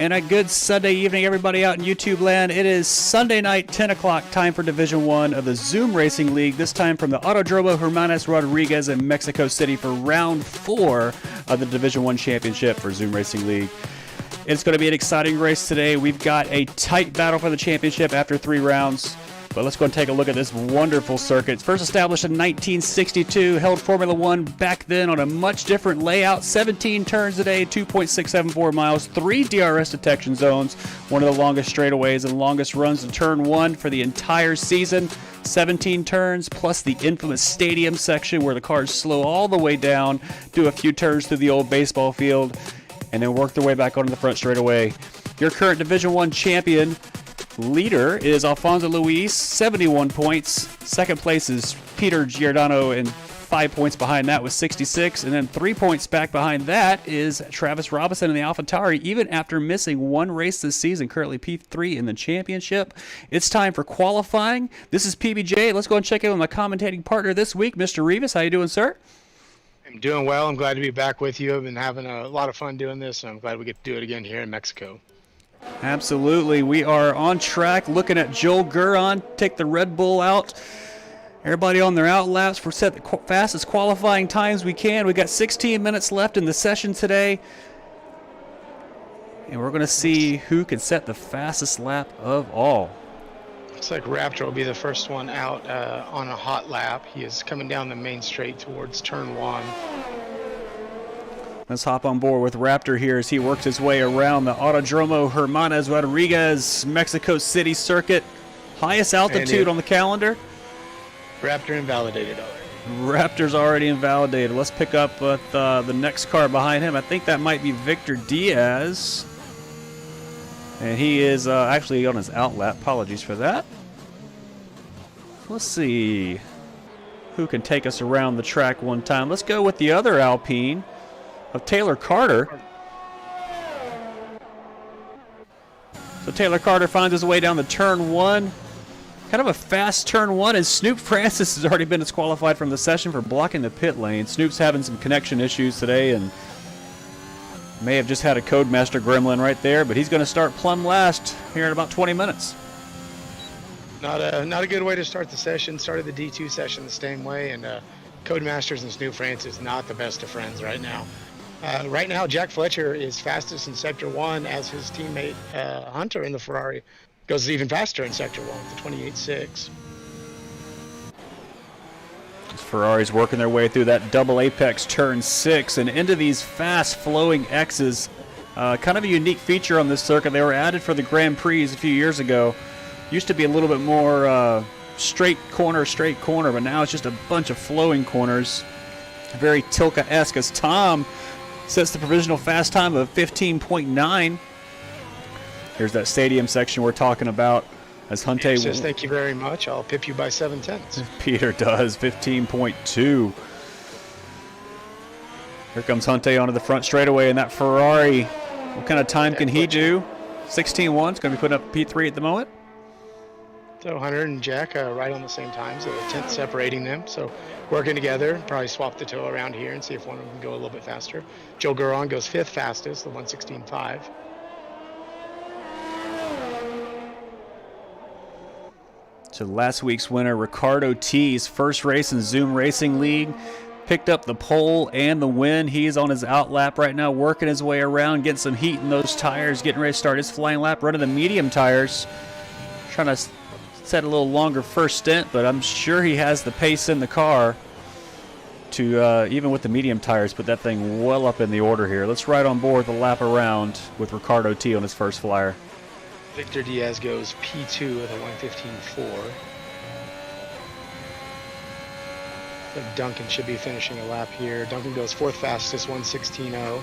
And a good Sunday evening, everybody out in YouTube land. It is Sunday night, 10 o'clock, time for Division I of the Zoom Racing League, this time from the Autodromo Hermanos Rodriguez in Mexico City for round 4 of the Division I championship for Zoom Racing League. It's going to be an exciting race today. We've got a tight battle for the championship after 3 rounds. But let's go and take a look at this wonderful circuit. It's first established in 1962, held Formula One back then on a much different layout. 17 turns a day, 2.674 miles, 3 DRS detection zones, one of the longest straightaways and longest runs to turn 1 for the entire season. 17 turns plus the infamous stadium section where the cars slow all the way down, do a few turns through the old baseball field, and then work their way back onto the front straightaway. Your current Division I champion leader is Alfonso Luis, 71 points. Second place is Peter Giordano, and 5 points behind that with 66. And then 3 points back behind that is Travis Robinson in the AlphaTauri, even after missing 1 race this season, currently P3 in the championship. It's time for qualifying. This is PBJ. Let's go and check in with my commentating partner this week, Mr. Rivas. How you doing, sir? I'm doing well. I'm glad to be back with you. I've been having a lot of fun doing this, and I'm glad we get to do it again here in Mexico. Absolutely. We are on track looking at Joel Guron take the Red Bull out. Everybody on their out laps. We're set the fastest qualifying times we can. We got 16 minutes left in the session today. And we're going to see who can set the fastest lap of all. Looks like Raptor will be the first one out on a hot lap. He is coming down the main straight towards turn 1. Let's hop on board with Raptor here as he works his way around the Autodromo Hermanos Rodriguez Mexico City circuit. Highest altitude on the calendar. Raptor invalidated already. Raptor's already invalidated. Let's pick up with the next car behind him. I think that might be Victor Diaz. And he is actually on his out lap. Apologies for that. Let's see who can take us around the track one time. Let's go with the other Alpine of Taylor Carter. So Taylor Carter finds his way down the turn 1. Kind of a fast turn 1, and Snoop Francis has already been disqualified from the session for blocking the pit lane. Snoop's having some connection issues today and may have just had a Codemaster gremlin right there, but he's going to start plumb last here in about 20 minutes. Not a good way to start the session. Started the D2 session the same way, and Codemasters and Snoop Francis not the best of friends right now. Right now, Jack Fletcher is fastest in Sector 1 as his teammate Hunter in the Ferrari goes even faster in Sector 1 with the 28.6. Ferrari's working their way through that double apex turn 6 and into these fast flowing X's. Kind of a unique feature on this circuit. They were added for the Grand Prix a few years ago. Used to be a little bit more straight corner, but now it's just a bunch of flowing corners. Very Tilka-esque as Tom sets the provisional fast time of 15.9. Here's that stadium section we're talking about as Hunte says thank you very much. I'll pip you by 7/10. Peter does 15.2. Here comes Hunte onto the front straightaway in that Ferrari. What kind of time can he do? 16.1. It's going to be putting up P3 at the moment. So Hunter and Jack right on the same time, so a tenth separating them. So working together, probably swap the toe around here and see if one of them can go a little bit faster. Joe Guron goes 5th fastest, the 1:16.5. So last week's winner, Ricardo T's first race in Zoom Racing League, picked up the pole and the win. He's on his out lap right now, working his way around, getting some heat in those tires, getting ready to start his flying lap, running the medium tires, trying to set a little longer first stint, but I'm sure he has the pace in the car to, even with the medium tires, put that thing well up in the order here. Let's ride on board the lap around with Ricardo T on his first flyer. Victor Diaz goes P2 with a 1:15.4. So Duncan should be finishing a lap here. Duncan goes 4th fastest, 1:16.0.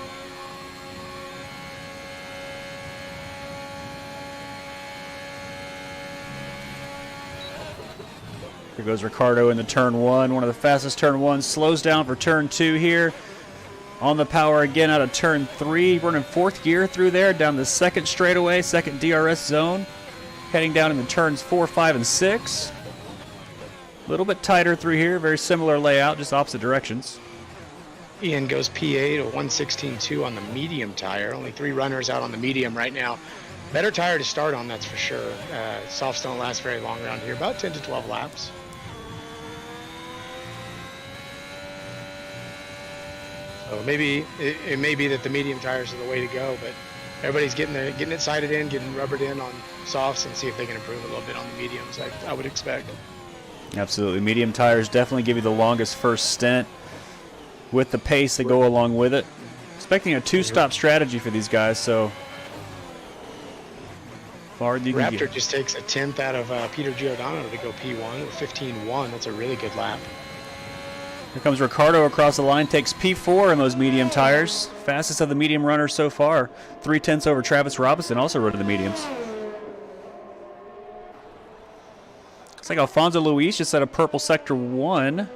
Here goes Ricardo into turn 1, one of the fastest turn 1s. Slows down for turn 2 here. On the power again out of turn 3. Running 4th gear through there, down the 2nd straightaway, 2nd DRS zone. Heading down into turns 4, 5, and 6. A little bit tighter through here, very similar layout, just opposite directions. Ian goes P8, a 116.2 on the medium tire. Only 3 runners out on the medium right now. Better tire to start on, that's for sure. Softs don't last very long around here, about 10 to 12 laps. So maybe it may be that the medium tires are the way to go, but everybody's getting it sighted in, getting rubbered in on softs, and see if they can improve a little bit on the mediums. I would expect. Absolutely, medium tires definitely give you the longest first stint with the pace that go along with it. Expecting a 2-stop strategy for these guys, so far you can Raptor just takes a 10th out of Peter Giordano to go P1 with 15.1. That's a really good lap. Here comes Ricardo across the line, takes P4 in those medium tires. Fastest of the medium runners so far. 3/10 over Travis Robinson, also rode in the mediums. Looks like Alfonso Luis just had a purple sector 1.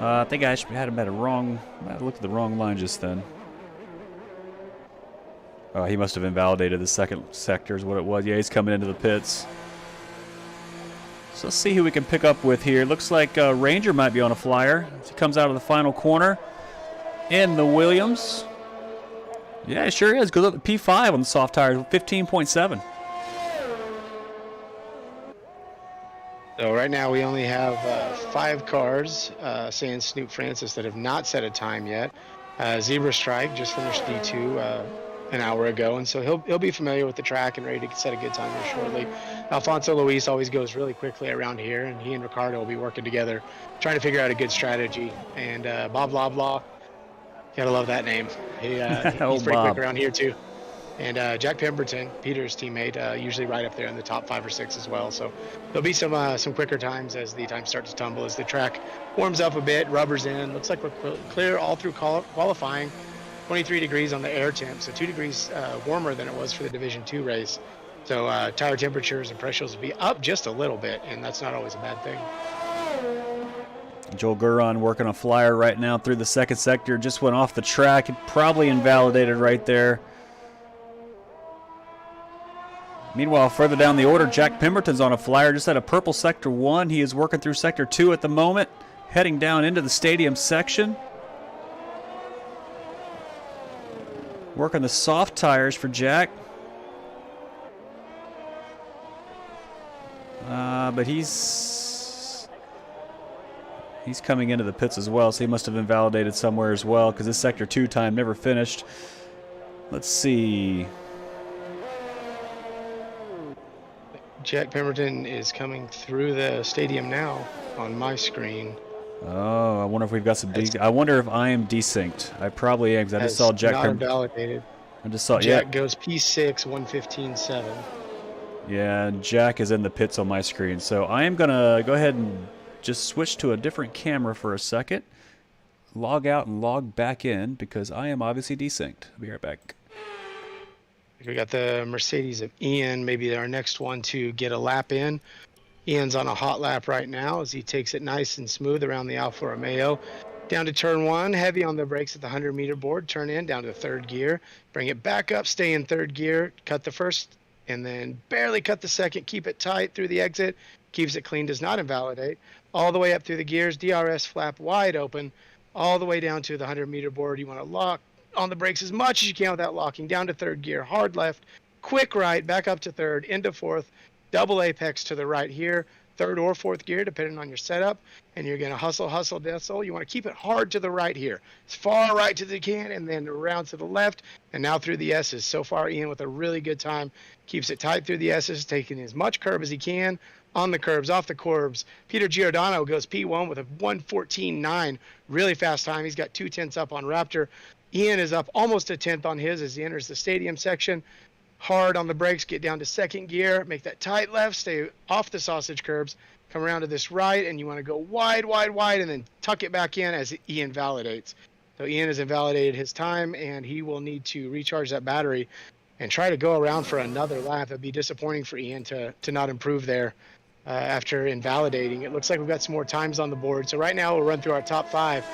I think I had him at a wrong. I looked at the wrong line just then. Oh, he must have invalidated the second sector is what it was. Yeah, he's coming into the pits. So let's see who we can pick up with here. Looks like Ranger might be on a flyer. He comes out of the final corner in the Williams. Yeah, it sure is. Goes up to P5 on the soft tires with 15.7. So right now we only have 5 cars, saying Snoop Francis, that have not set a time yet. Zebra Strike just finished D2 an hour ago, and so he'll be familiar with the track and ready to set a good time here shortly. Alfonso Luis always goes really quickly around here, and he and Ricardo will be working together, trying to figure out a good strategy. And Bob Blah Blah, gotta love that name. He's pretty quick around here too. And Jack Pemberton, Peter's teammate, usually right up there in the top 5 or 6 as well. So there'll be some quicker times as the time starts to tumble, as the track warms up a bit, rubbers in. Looks like we're clear all through qualifying. 23 degrees on the air temp, so 2 degrees warmer than it was for the Division 2 race. So tire temperatures and pressures will be up just a little bit, and that's not always a bad thing. Joel Guron working a flyer right now through the second sector. Just went off the track. Probably invalidated right there. Meanwhile, further down the order, Jack Pemberton's on a flyer. Just had a purple sector 1. He is working through sector 2 at the moment, heading down into the stadium section. Working the soft tires for Jack. But he's coming into the pits as well, so he must have invalidated somewhere as well, because his sector 2 time never finished. Let's see. Jack Pemberton is coming through the stadium now on my screen. Oh, I wonder if we've got some. I wonder if I am desynced. I probably am, because I just saw Jack. Not invalidated. I just saw Jack goes P6, 115.7. Yeah, Jack is in the pits on my screen, so I am gonna go ahead and just switch to a different camera for a second. Log out and log back in, because I am obviously desynced. I'll be right back. We got the Mercedes of Ian, maybe our next one to get a lap in. Ian's on a hot lap right now as he takes it nice and smooth around the Alfa Romeo. Down to turn 1, heavy on the brakes at the 100-meter board. Turn in, down to 3rd gear. Bring it back up, stay in 3rd gear. Cut the first, and then barely cut the second. Keep it tight through the exit. Keeps it clean, does not invalidate. All the way up through the gears, DRS flap wide open. All the way down to the 100-meter board. You want to lock on the brakes as much as you can without locking. Down to 3rd gear, hard left, quick right, back up to 3rd, into 4th. Double apex to the right here, 3rd or 4th gear, depending on your setup. And you're going to hustle. You want to keep it hard to the right here. As far right as you can, and then around to the left, and now through the S's. So far, Ian with a really good time. Keeps it tight through the S's, taking as much curb as he can on the curbs, off the curbs. Peter Giordano goes P1 with a 1:14.9. Really fast time. He's got 2/10 up on Raptor. Ian is up almost a 10th on his as he enters the stadium section. Hard on the brakes, get down to 2nd gear, make that tight left, stay off the sausage curbs, come around to this right, and you want to go wide, and then tuck it back in as Ian validates. So Ian has invalidated his time, and he will need to recharge that battery and try to go around for another lap. It'd be disappointing for Ian to not improve there after invalidating. It looks like we've got some more times on the board. So right now we'll run through our top 5.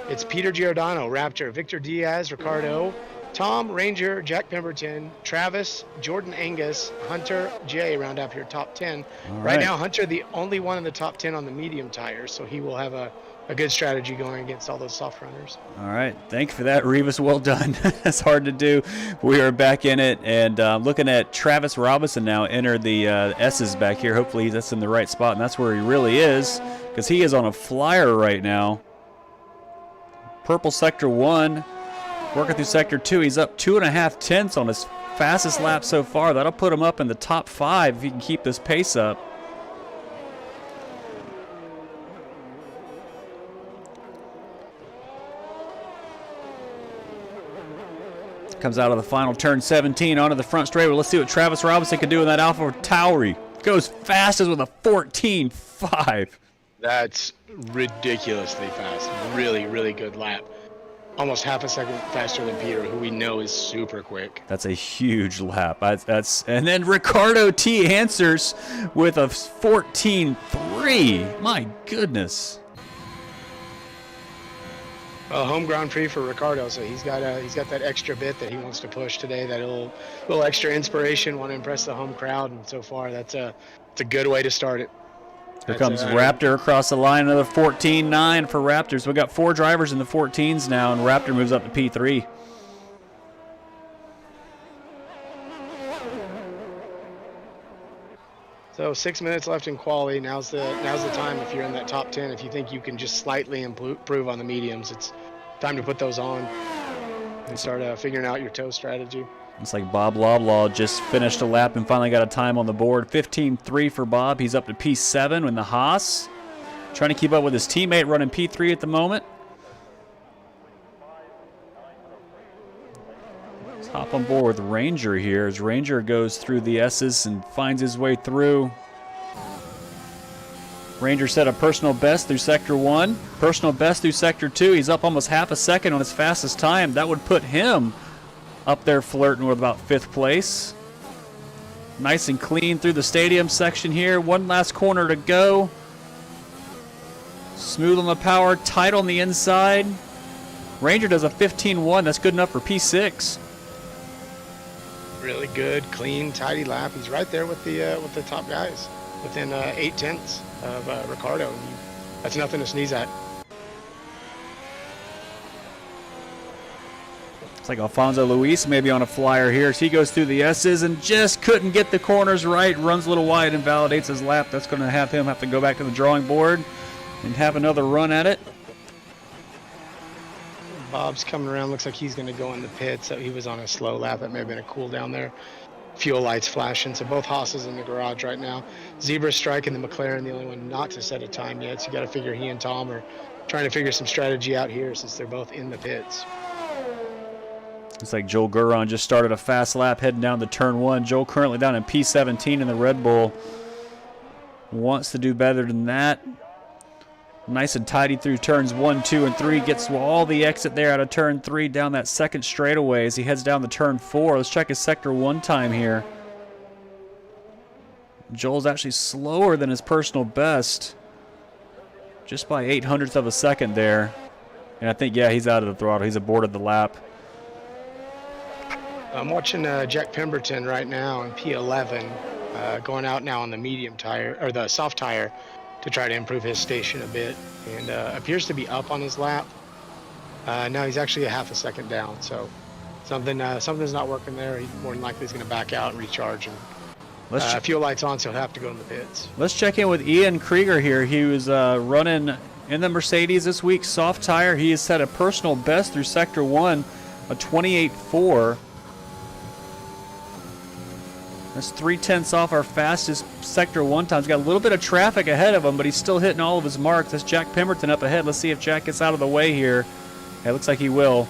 It's Peter Giordano, Raptor, Victor Diaz, Ricardo, Tom, Ranger, Jack Pemberton, Travis, Jordan Angus, Hunter, Jay round up your top 10. Right now, Hunter, the only one in the top 10 on the medium tires, so he will have a good strategy going against all those soft runners. All right. Thank you for that, Revis. Well done. That's hard to do. We are back in it, and looking at Travis Robinson now enter the S's back here. Hopefully that's in the right spot, and that's where he really is, because he is on a flyer right now. Purple Sector 1. Working through Sector 2, he's up 2.5 tenths on his fastest lap so far. That'll put him up in the top 5 if he can keep this pace up. Comes out of the final turn 17 onto the front straightaway. Let's see what Travis Robinson can do in that Alpha Tauri. Goes fastest with a 14.5. That's ridiculously fast. Really, really good lap. Almost half a second faster than Peter, who we know is super quick. That's a huge lap. And then Ricardo T answers with a 14.3. My goodness. Well, home Grand Prix for Ricardo, so he's got that extra bit that he wants to push today. That little extra inspiration, want to impress the home crowd, and so far it's a good way to start it. Here comes Raptor across the line, another 14.9 for Raptors. We've got 4 drivers in the 14s now, and Raptor moves up to P3. So 6 minutes left in quali. Now's the time if you're in that top 10. If you think you can just slightly improve on the mediums, it's time to put those on and start figuring out your toe strategy. Looks like Bob Loblaw just finished a lap and finally got a time on the board. 15.3 for Bob. He's up to P7 in the Haas. Trying to keep up with his teammate running P3 at the moment. Let's hop on board with Ranger here as Ranger goes through the S's and finds his way through. Ranger set a personal best through Sector 1. Personal best through Sector 2. He's up almost half a second on his fastest time. That would put him up there flirting with about 5th place. Nice and clean through the stadium section here. One last corner to go. Smooth on the power, tight on the inside. Ranger does a 15.1. That's good enough for P6. Really good, clean, tidy lap. He's right there with the top guys, within 8 tenths of Ricardo. That's nothing to sneeze at. It's like Alfonso Luis maybe on a flyer here as he goes through the S's and just couldn't get the corners right. Runs a little wide and validates his lap. That's going to have him have to go back to the drawing board and have another run at it. Bob's coming around. Looks like he's going to go in the pits. So he was on a slow lap. That may have been a cool down there. Fuel lights flashing. So both Haas's in the garage right now. Zebra Strike and the McLaren, the only one not to set a time yet. So you got to figure he and Tom are trying to figure some strategy out here since they're both in the pits. Looks like Joel Guron just started a fast lap heading down to turn 1. Joel currently down in P17 in the Red Bull. Wants to do better than that. Nice and tidy through turns 1, 2, and 3. Gets all the exit there out of turn 3 down that second straightaway as he heads down to turn 4. Let's check his Sector 1 time here. Joel's actually slower than his personal best. Just by 0.08 of a second there. And I think, yeah, he's out of the throttle. He's aborted the lap. I'm watching Jack Pemberton right now in P11, going out now on the medium tire, or the soft tire, to try to improve his station a bit, and appears to be up on his lap. Now he's actually a half a second down, so something's not working there. He more than likely is going to back out and recharge, and fuel lights on, so he'll have to go in the pits. Let's check in with Ian Krieger here. He was running in the Mercedes this week, soft tire. He has set a personal best through Sector 1, a 28.4. That's 0.3 off our fastest Sector 1 time. He's got a little bit of traffic ahead of him, but he's still hitting all of his marks. That's Jack Pemberton up ahead. Let's see if Jack gets out of the way here. It looks like he will.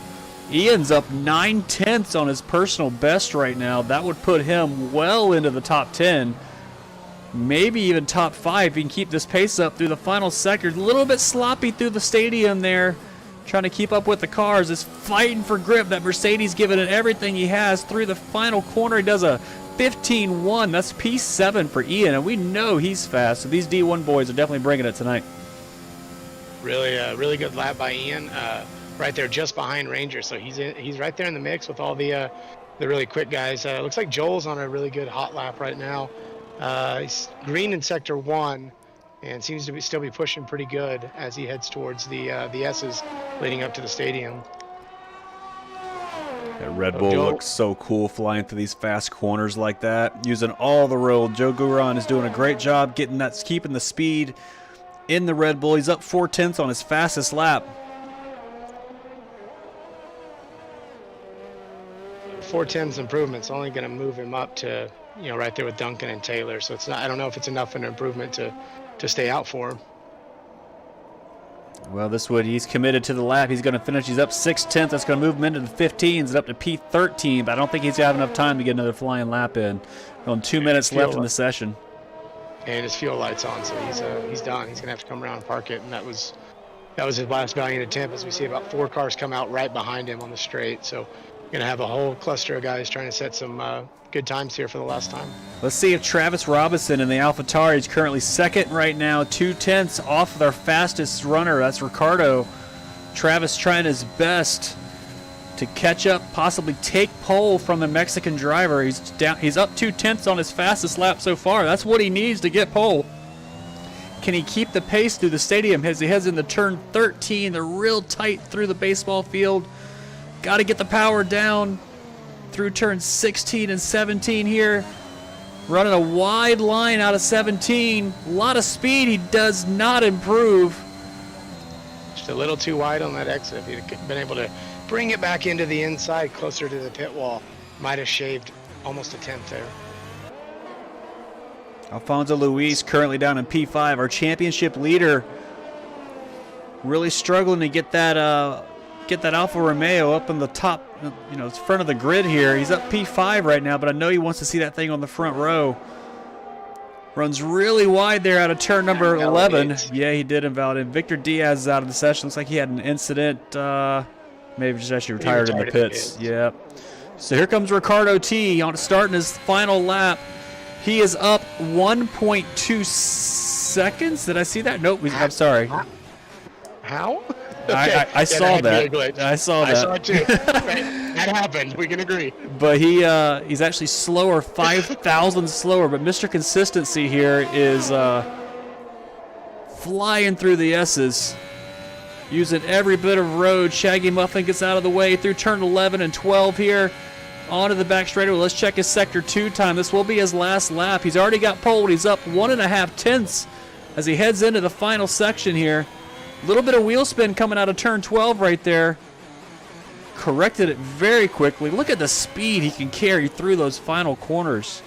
Ian's up 0.9 on his personal best right now. That would put him well into the top 10. Maybe even top 5 if he can keep this pace up through the final sector. A little bit sloppy through the stadium there. Trying to keep up with the cars. Is fighting for grip. That Mercedes giving it everything he has. Through the final corner, he does a 15.1. That's P7 for Ian, and we know he's fast. So these D1 boys are definitely bringing it tonight. Really good lap by Ian. right there just behind Ranger. So he's right there in the mix with all the really quick guys. Looks like Joel's on a really good hot lap right now. He's green in sector 1 and seems to still be pushing pretty good as he heads towards the S's leading up to the stadium. That Red Bull looks so cool flying through these fast corners like that, using all the road. Joe Guran is doing a great job keeping the speed in the Red Bull. He's up 0.4 on his fastest lap. 410's improvement's only going to move him up to, right there with Duncan and Taylor. So it's not. I don't know if it's enough of an improvement to stay out for him. Well, he's committed to the lap. He's going to finish. He's up 0.6. That's going to move him into the 15s and up to P13. But I don't think he's got enough time to get another flying lap in. Only 2 minutes left in the session. And his fuel light's on, so he's done. He's going to have to come around and park it. And that was his last valiant attempt. As we see about 4 cars come out right behind him on the straight. So going to have a whole cluster of guys trying to set some good times here for the last time. Let's see if Travis Robinson in the AlphaTauri is currently second right now, 0.2 off their fastest runner. That's Ricardo. Travis trying his best to catch up, possibly take pole from the Mexican driver. He's up 0.2 on his fastest lap so far. That's what he needs to get pole. Can he keep the pace through the stadium as he heads into turn 13? They're real tight through the baseball field. Got to get the power down through turns 16 and 17 here. Running a wide line out of 17. A lot of speed. He does not improve. Just a little too wide on that exit. If he'd been able to bring it back into the inside closer to the pit wall, might have shaved almost 1/10 there. Alfonso Luis currently down in P5. Our championship leader really struggling to get that Alfa Romeo up in the top, front of the grid here. He's up P5 right now, but I know he wants to see that thing on the front row. Runs really wide there out of turn number 11. Yeah, he did invalidate. Victor Diaz is out of the session. Looks like he had an incident. Maybe just actually retired in the pits. Yeah. So here comes Ricardo T on starting his final lap. He is up 1.2 seconds. Did I see that? Nope. I'm sorry. How? Okay. I saw that. I saw that. I saw it too. That happened. We can agree. But he's actually slower, 5,000 slower. But Mr. Consistency here is flying through the S's, using every bit of road. Shaggy Muffin gets out of the way through turn 11 and 12 here. Onto the back straightaway. Let's check his sector 2 time. This will be his last lap. He's already got pole. He's up 1.5 as he heads into the final section here. A little bit of wheel spin coming out of turn 12 right there. Corrected it very quickly. Look at the speed he can carry through those final corners.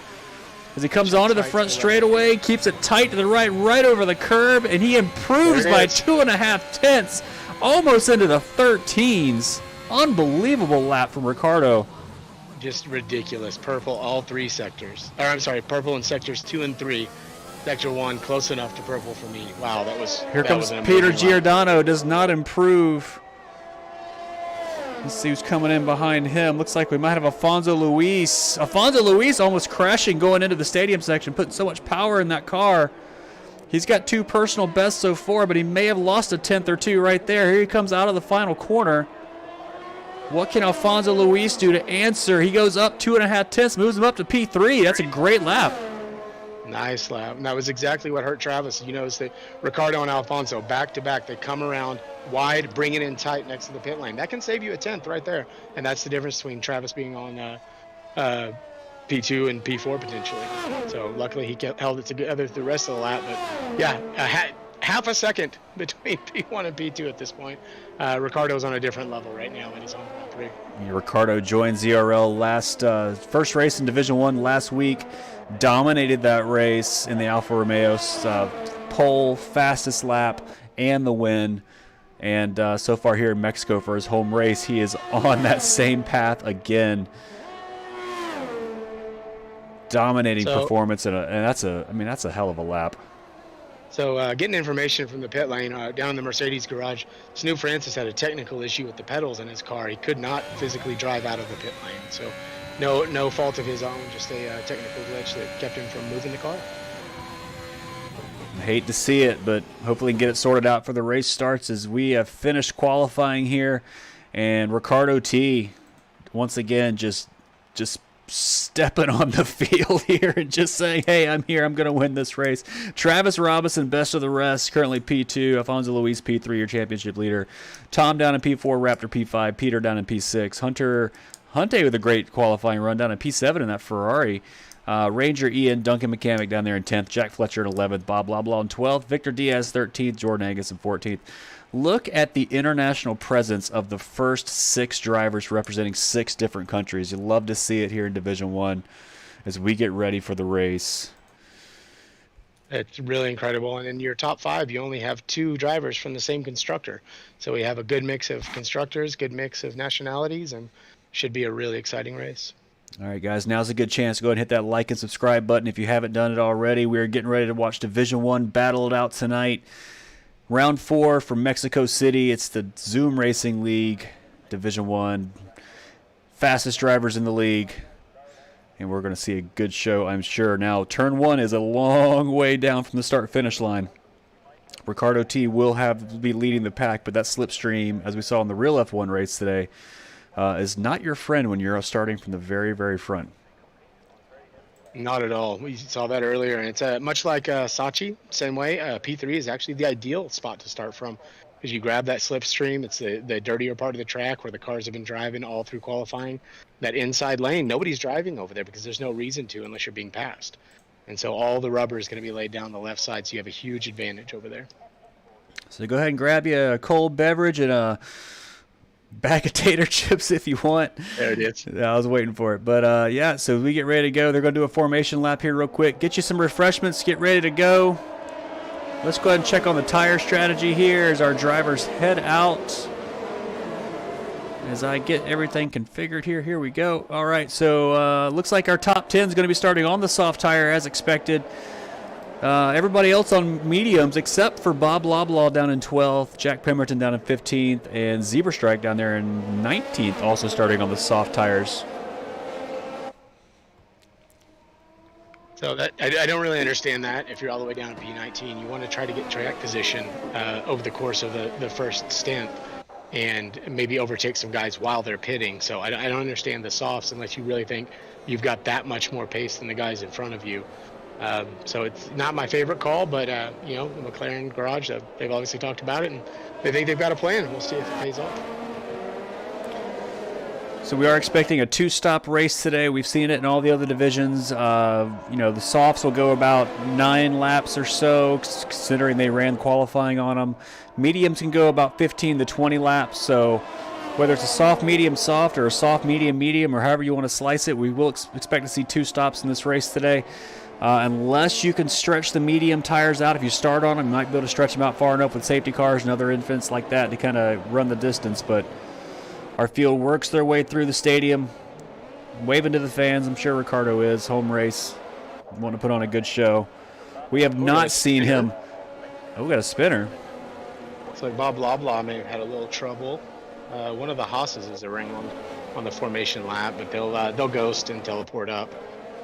As he comes onto the front straightaway, keeps it tight to the right over the curb, and he improves by 2.5, almost into the 13s. Unbelievable lap from Ricardo. Just ridiculous. Purple all 3 sectors. Or I'm sorry, purple in sectors 2 and 3. Sector 1 close enough to purple for me. Wow, that was. Here comes Peter Giordano. Does not improve. Let's see who's coming in behind him. Looks like we might have Alfonso Luis. Alfonso Luis almost crashing going into the stadium section, putting so much power in that car. He's got 2 personal bests so far, but he may have lost 1/10 or 2 right there. Here he comes out of the final corner. What can Alfonso Luis do to answer? He goes up 2.5, moves him up to P3. That's a great lap. Nice lap. And that was exactly what hurt Travis. Is that Ricardo and Alfonso back to back. They come around wide, bring it in tight next to the pit lane. That can save you 1/10 right there. And that's the difference between Travis being on P2 and P4 potentially. So luckily he held it together the rest of the lap. But yeah, half a second between P1 and P2 at this point. Ricardo's on a different level right now when he's on Grand Prix. Ricardo joined ZRL first race in Division 1 last week. Dominated that race in the Alfa Romeo's pole, fastest lap, and the win. And so far here in Mexico for his home race, he is on that same path again. Dominating performance, and that's a hell of a lap. So getting information from the pit lane down in the Mercedes garage, Snoop Francis had a technical issue with the pedals in his car. He could not physically drive out of the pit lane. So no fault of his own, just a technical glitch that kept him from moving the car. hate to see it, but hopefully get it sorted out for the race starts as we have finished qualifying here. And Ricardo T, once again, just stepping on the field here and just saying, hey, I'm here, I'm going to win this race. Travis Robinson, best of the rest, currently P2. Alfonso Luis, P3, your championship leader. Tom down in P4, Raptor P5, Peter down in P6. Hunte with a great qualifying run down in P7 in that Ferrari. Ranger Ian, Duncan McCamick down there in 10th, Jack Fletcher in 11th, Bob Loblaw in 12th, Victor Diaz 13th, Jordan Angus in 14th. Look at the international presence of the first 6 drivers representing 6 different countries. You love to see it here in Division 1 as we get ready for the race. It's really incredible. And in your top 5, you only have 2 drivers from the same constructor. So we have a good mix of constructors, good mix of nationalities, and should be a really exciting race. All right, guys, now's a good chance to go ahead and hit that like and subscribe button if you haven't done it already. We're getting ready to watch Division 1 battle it out tonight. Round 4 from Mexico City. It's the Zoom Racing League, Division 1. Fastest drivers in the league. And we're going to see a good show, I'm sure. Now, turn 1 is a long way down from the start-finish line. Ricardo T will be leading the pack, but that slipstream, as we saw in the real F1 race today, is not your friend when you're starting from the very, very front. Not at all. We saw that earlier, and it's much like Sachi, same way. P3 is actually the ideal spot to start from because you grab that slipstream. It's the dirtier part of the track where the cars have been driving all through qualifying. That inside lane, nobody's driving over there because there's no reason to unless you're being passed. And so all the rubber is going to be laid down the left side, so you have a huge advantage over there. So go ahead and grab you a cold beverage and a bag of tater chips if you want. There it is. Yeah, I was waiting for it. But, yeah, so we get ready to go. They're going to do a formation lap here real quick. Get you some refreshments. Get ready to go. Let's go ahead and check on the tire strategy here as our drivers head out. As I get everything configured here. Here we go. All right, so looks like our top 10 is going to be starting on the soft tire as expected. Everybody else on mediums except for Bob Loblaw down in 12th, Jack Pemberton down in 15th, and Zebra Strike down there in 19th, also starting on the soft tires. So that I don't really understand that. If you're all the way down at P19, you want to try to get track position over the course of the first stint and maybe overtake some guys while they're pitting. So I don't understand the softs unless you really think you've got that much more pace than the guys in front of you. So it's not my favorite call, but you know, the McLaren garage, they've obviously talked about it and they think they've got a plan. We'll see if it pays off. So we are expecting a 2-stop race today. We've seen it in all the other divisions. You know, the softs will go about 9 laps or so, considering they ran qualifying on them. Mediums can go about 15 to 20 laps. So whether it's a soft, medium, soft, or a soft, medium, medium, or however you want to slice it, we will expect to see 2 stops in this race today. Unless you can stretch the medium tires out. If you start on them, you might be able to stretch them out far enough with safety cars and other infants like that to kind of run the distance. But our field works their way through the stadium, waving to the fans. I'm sure Ricardo is. Home race. Want to put on a good show. We have not seen him. Oh, we got a spinner. Looks like Bob Loblaw may have had a little trouble. One of the Haas's is around on the formation lap, but they'll ghost and teleport up.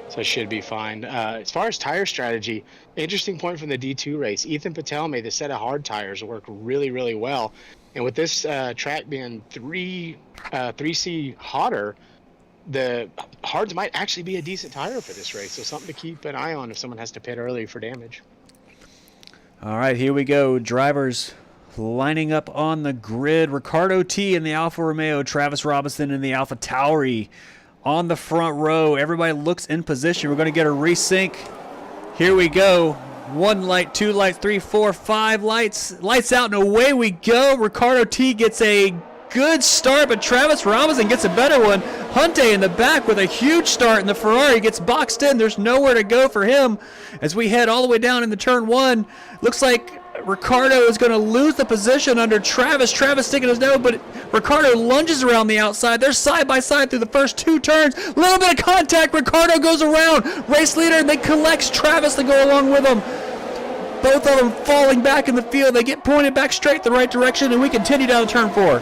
So it should be fine. As far as tire strategy, interesting point from the D2 race. Ethan Patel made the set of hard tires work really, really well. And with this track being 3C hotter, the hards might actually be a decent tire for this race. So something to keep an eye on if someone has to pit early for damage. All right, here we go. Drivers lining up on the grid. Ricardo T in the Alfa Romeo, Travis Robinson in the Alfa Tauri. On the front row, everybody looks in position. We're going to get a resync. Here we go. 1 light, 2 lights, 3, 4, 5 lights. Lights out and away we go. Ricardo T gets a good start, but Travis Robinson gets a better one. Hunte in the back with a huge start, and the Ferrari gets boxed in. There's nowhere to go for him as we head all the way down into turn 1. Looks like Ricardo is going to lose the position under Travis. Travis sticking his nose, but Ricardo lunges around the outside. They're side by side through the first 2 turns. A little bit of contact. Ricardo goes around. Race leader, and then collects Travis to go along with him. Both of them falling back in the field. They get pointed back straight the right direction, and we continue down to turn 4.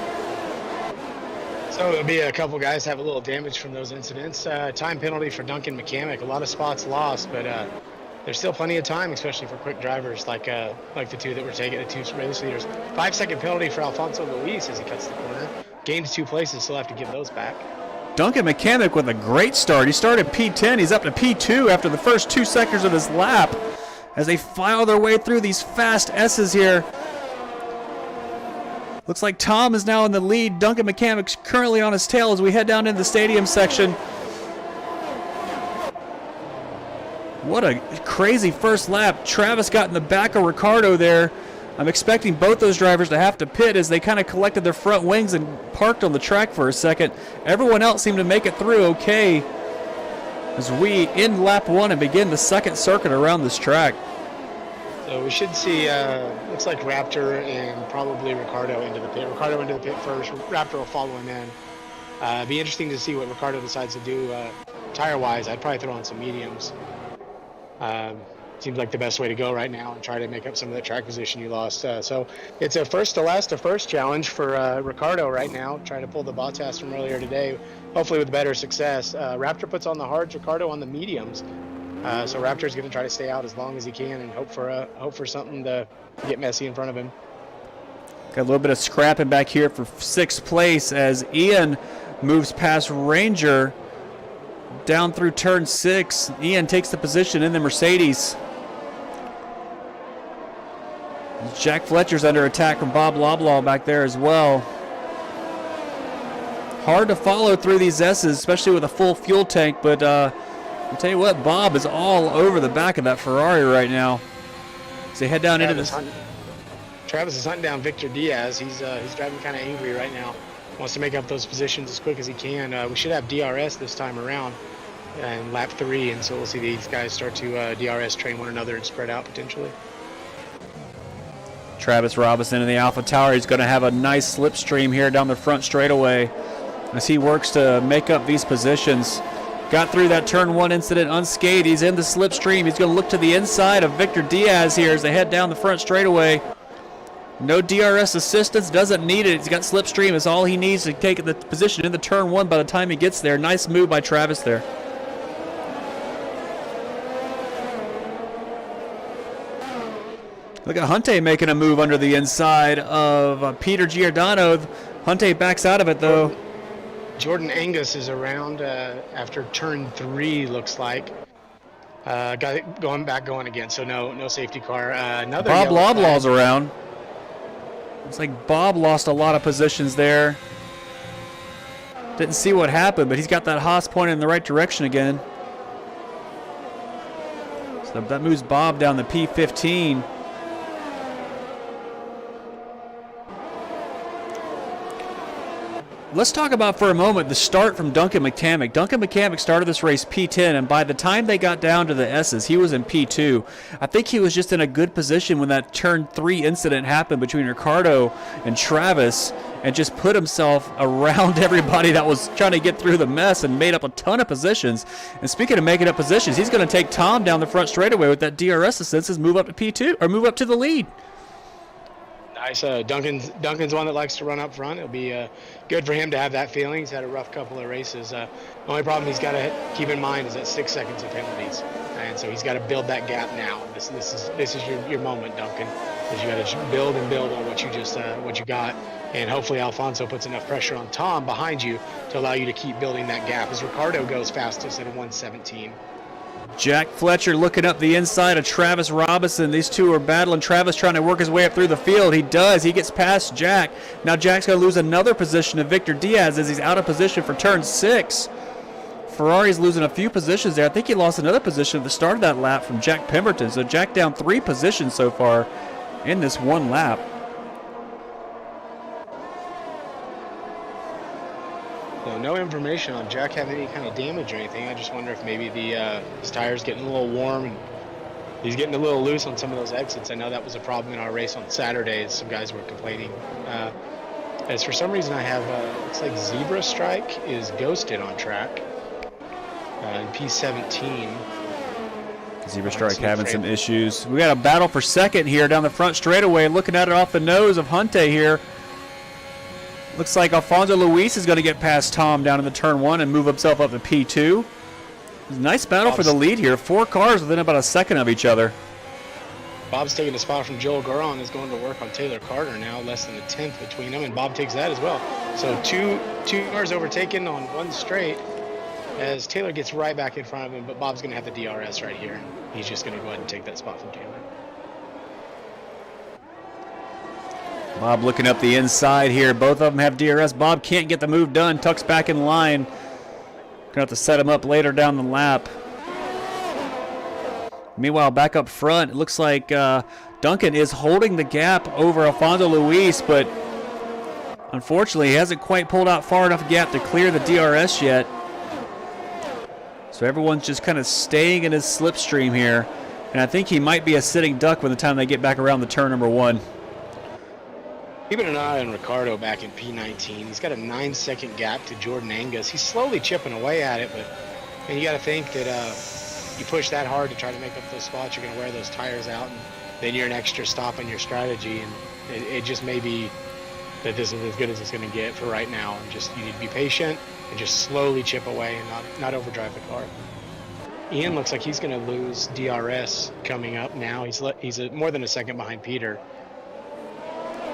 So it'll be a couple guys have a little damage from those incidents. Time penalty for Duncan McCamick. A lot of spots lost, but there's still plenty of time, especially for quick drivers like the two that were taking, the two race leaders. 5-second penalty for Alfonso Luis as he cuts the corner. Gains 2 places, still have to give those back. Duncan McCamick with a great start. He started P10. He's up to P2 after the first 2 seconds of his lap as they file their way through these fast S's here. Looks like Tom is now in the lead. Duncan McCamick's currently on his tail as we head down into the stadium section. What a crazy first lap. Travis got in the back of Ricardo there. I'm expecting both those drivers to have to pit as they kind of collected their front wings and parked on the track for a second. Everyone else seemed to make it through okay as we end lap 1 and begin the second circuit around this track. So we should see, looks like Raptor and probably Ricardo into the pit. Ricardo into the pit first. Raptor will follow him in. Be interesting to see what Ricardo decides to do tire-wise. I'd probably throw on some mediums. Seems like the best way to go right now and try to make up some of that track position you lost. So it's a first to last to first challenge for Ricardo right now, trying to pull the Bottas from earlier today, hopefully with better success. Raptor puts on the hards, Ricardo on the mediums. So Raptor's going to try to stay out as long as he can and hope for something to get messy in front of him. Got a little bit of scrapping back here for 6th place as Ian moves past Ranger down through turn 6. Ian takes the position in the Mercedes. Jack Fletcher's under attack from Bob Loblaw back there as well. Hard to follow through these S's, especially with a full fuel tank, but I'll tell you what, Bob is all over the back of that Ferrari right now. So they head down into this. Travis is hunting down Victor Diaz. He's driving kind of angry right now. Wants to make up those positions as quick as he can. We should have DRS this time around in lap 3, and so we'll see these guys start to DRS train one another and spread out potentially. Travis Robinson in the Alpha Tower. He's going to have a nice slipstream here down the front straightaway as he works to make up these positions. Got through that turn 1 incident unscathed. He's in the slipstream. He's going to look to the inside of Victor Diaz here as they head down the front straightaway. No DRS assistance, doesn't need it. He's got slipstream. It's all he needs to take the position in the turn 1 by the time he gets there. Nice move by Travis there. Look at Hunte making a move under the inside of Peter Giordano. Hunte backs out of it, though. Jordan Angus is around after turn 3, looks like. Got it going again, so no safety car. Another Bob Lobdlaw's around. Looks like Bob lost a lot of positions there. Didn't see what happened, but he's got that Haas pointed in the right direction again. So that moves Bob down the P15. Let's talk about for a moment the start from Duncan McCamick. Duncan McCamick started this race P10, and by the time they got down to the S's, he was in P2. I think he was just in a good position when that turn 3 incident happened between Ricardo and Travis and just put himself around everybody that was trying to get through the mess and made up a ton of positions. And speaking of making up positions, he's going to take Tom down the front straightaway with that DRS assistance, move up to P2, or move up to the lead. Nice. Duncan's one that likes to run up front. It'll be good for him to have that feeling. He's had a rough couple of races. The only problem he's got to keep in mind is that 6 seconds of penalties, and so he's got to build that gap now. This is your moment, Duncan. Is you got to build on what you got, and hopefully Alfonso puts enough pressure on Tom behind you to allow you to keep building that gap. As Ricardo goes fastest at a 1:17. Jack Fletcher looking up the inside of Travis Robinson. These two are battling. Travis trying to work his way up through the field. He does. He gets past Jack. Now Jack's going to lose another position to Victor Diaz as he's out of position for turn 6. Ferrari's losing a few positions there. I think he lost another position at the start of that lap from Jack Pemberton. So Jack down 3 positions so far in this one lap. No information on Jack having any kind of damage or anything. I just wonder if maybe his tire's getting a little warm and he's getting a little loose on some of those exits. I know that was a problem in our race on Saturday as some guys were complaining. As for some reason I have, looks like Zebra Strike is ghosted on track in P17. Zebra Strike having some issues. We got a battle for second here down the front straightaway. Looking at it off the nose of Hunte here. Looks like Alfonso Luis is going to get past Tom down in the turn 1 and move himself up to P2. Nice battle for the lead here. 4 cars within about a second of each other. Bob's taking a spot from Joel Guron, is going to work on Taylor Carter now, less than a tenth between them, and Bob takes that as well. So two cars overtaken on one straight as Taylor gets right back in front of him, but Bob's going to have the DRS right here. He's just going to go ahead and take that spot from Taylor. Bob looking up the inside here. Both of them have DRS. Bob can't get the move done. Tuck's back in line. Gonna have to set him up later down the lap. Meanwhile, back up front, it looks like Duncan is holding the gap over Alfonso Luis, but unfortunately, he hasn't quite pulled out far enough gap to clear the DRS yet. So everyone's just kind of staying in his slipstream here, and I think he might be a sitting duck by the time they get back around the turn number 1. Keeping an eye on Ricardo back in P19. He's got a 9-second gap to Jordan Angus. He's slowly chipping away at it, but you got to think that you push that hard to try to make up those spots, you're going to wear those tires out, and then you're an extra stop on your strategy, and it just may be that this is as good as it's going to get for right now. And just you need to be patient and just slowly chip away and not overdrive the car. Ian looks like he's going to lose DRS coming up now. He's more than a second behind Peter.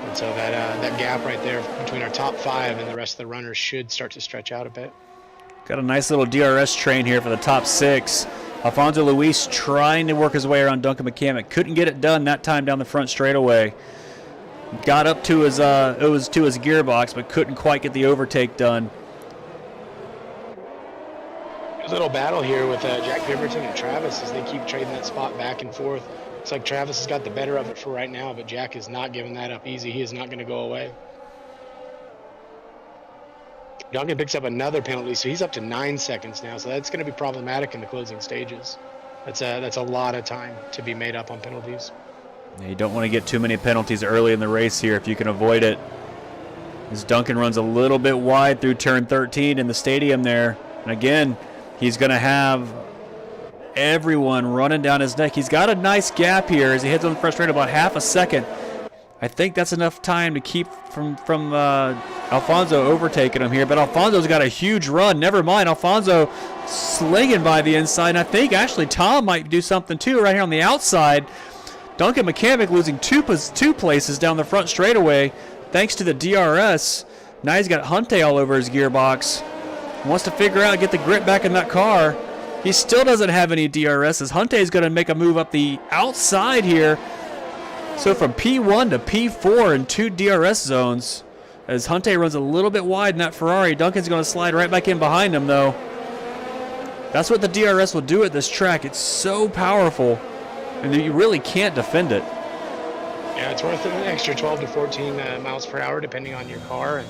And so that gap right there between our top 5 and the rest of the runners should start to stretch out a bit. Got a nice little DRS train here for the top 6. Alfonso Luis trying to work his way around Duncan McCamick. Couldn't get it done that time down the front straightaway. Got up to his gearbox, but couldn't quite get the overtake done. A little battle here with Jack Pemberton and Travis as they keep trading that spot back and forth. Looks like Travis has got the better of it for right now, but Jack is not giving that up easy. He is not going to go away. Duncan picks up another penalty, so he's up to 9 seconds now, so that's going to be problematic in the closing stages. That's a lot of time to be made up on penalties. Yeah, you don't want to get too many penalties early in the race here if you can avoid it. As Duncan runs a little bit wide through turn 13 in the stadium there, and again, he's going to have everyone running down his neck. He's got a nice gap here as he heads on the front straight, about half a second. I think that's enough time to keep from Alfonso overtaking him here, but Alfonso's got a huge run. Never mind, Alfonso slinging by the inside, and I think actually Tom might do something too right here on the outside. Duncan McCamick losing two places down the front straightaway thanks to the DRS. Now he's got Hunte all over his gearbox. Wants to figure out, get the grip back in that car. He still doesn't have any DRS as Hunte is going to make a move up the outside here. So from P1 to P4 in 2 DRS zones. As Hunte runs a little bit wide in that Ferrari, Duncan's going to slide right back in behind him though. That's what the DRS will do at this track. It's so powerful, and you really can't defend it. Yeah, it's worth an extra 12 to 14 miles per hour depending on your car, and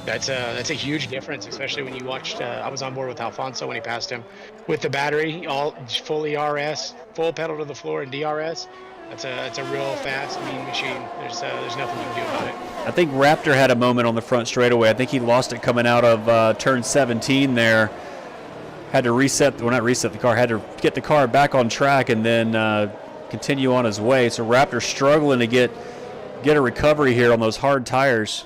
that's a huge difference, especially when you watched. I was on board with Alfonso when he passed him with the battery, all full ERS, full pedal to the floor, and DRS. That's a real fast, mean machine. There's nothing you can do about it. I think Raptor had a moment on the front straightaway. I think he lost it coming out of turn 17 there. Had to not reset the car, had to get the car back on track and then continue on his way. So Raptor struggling to get a recovery here on those hard tires.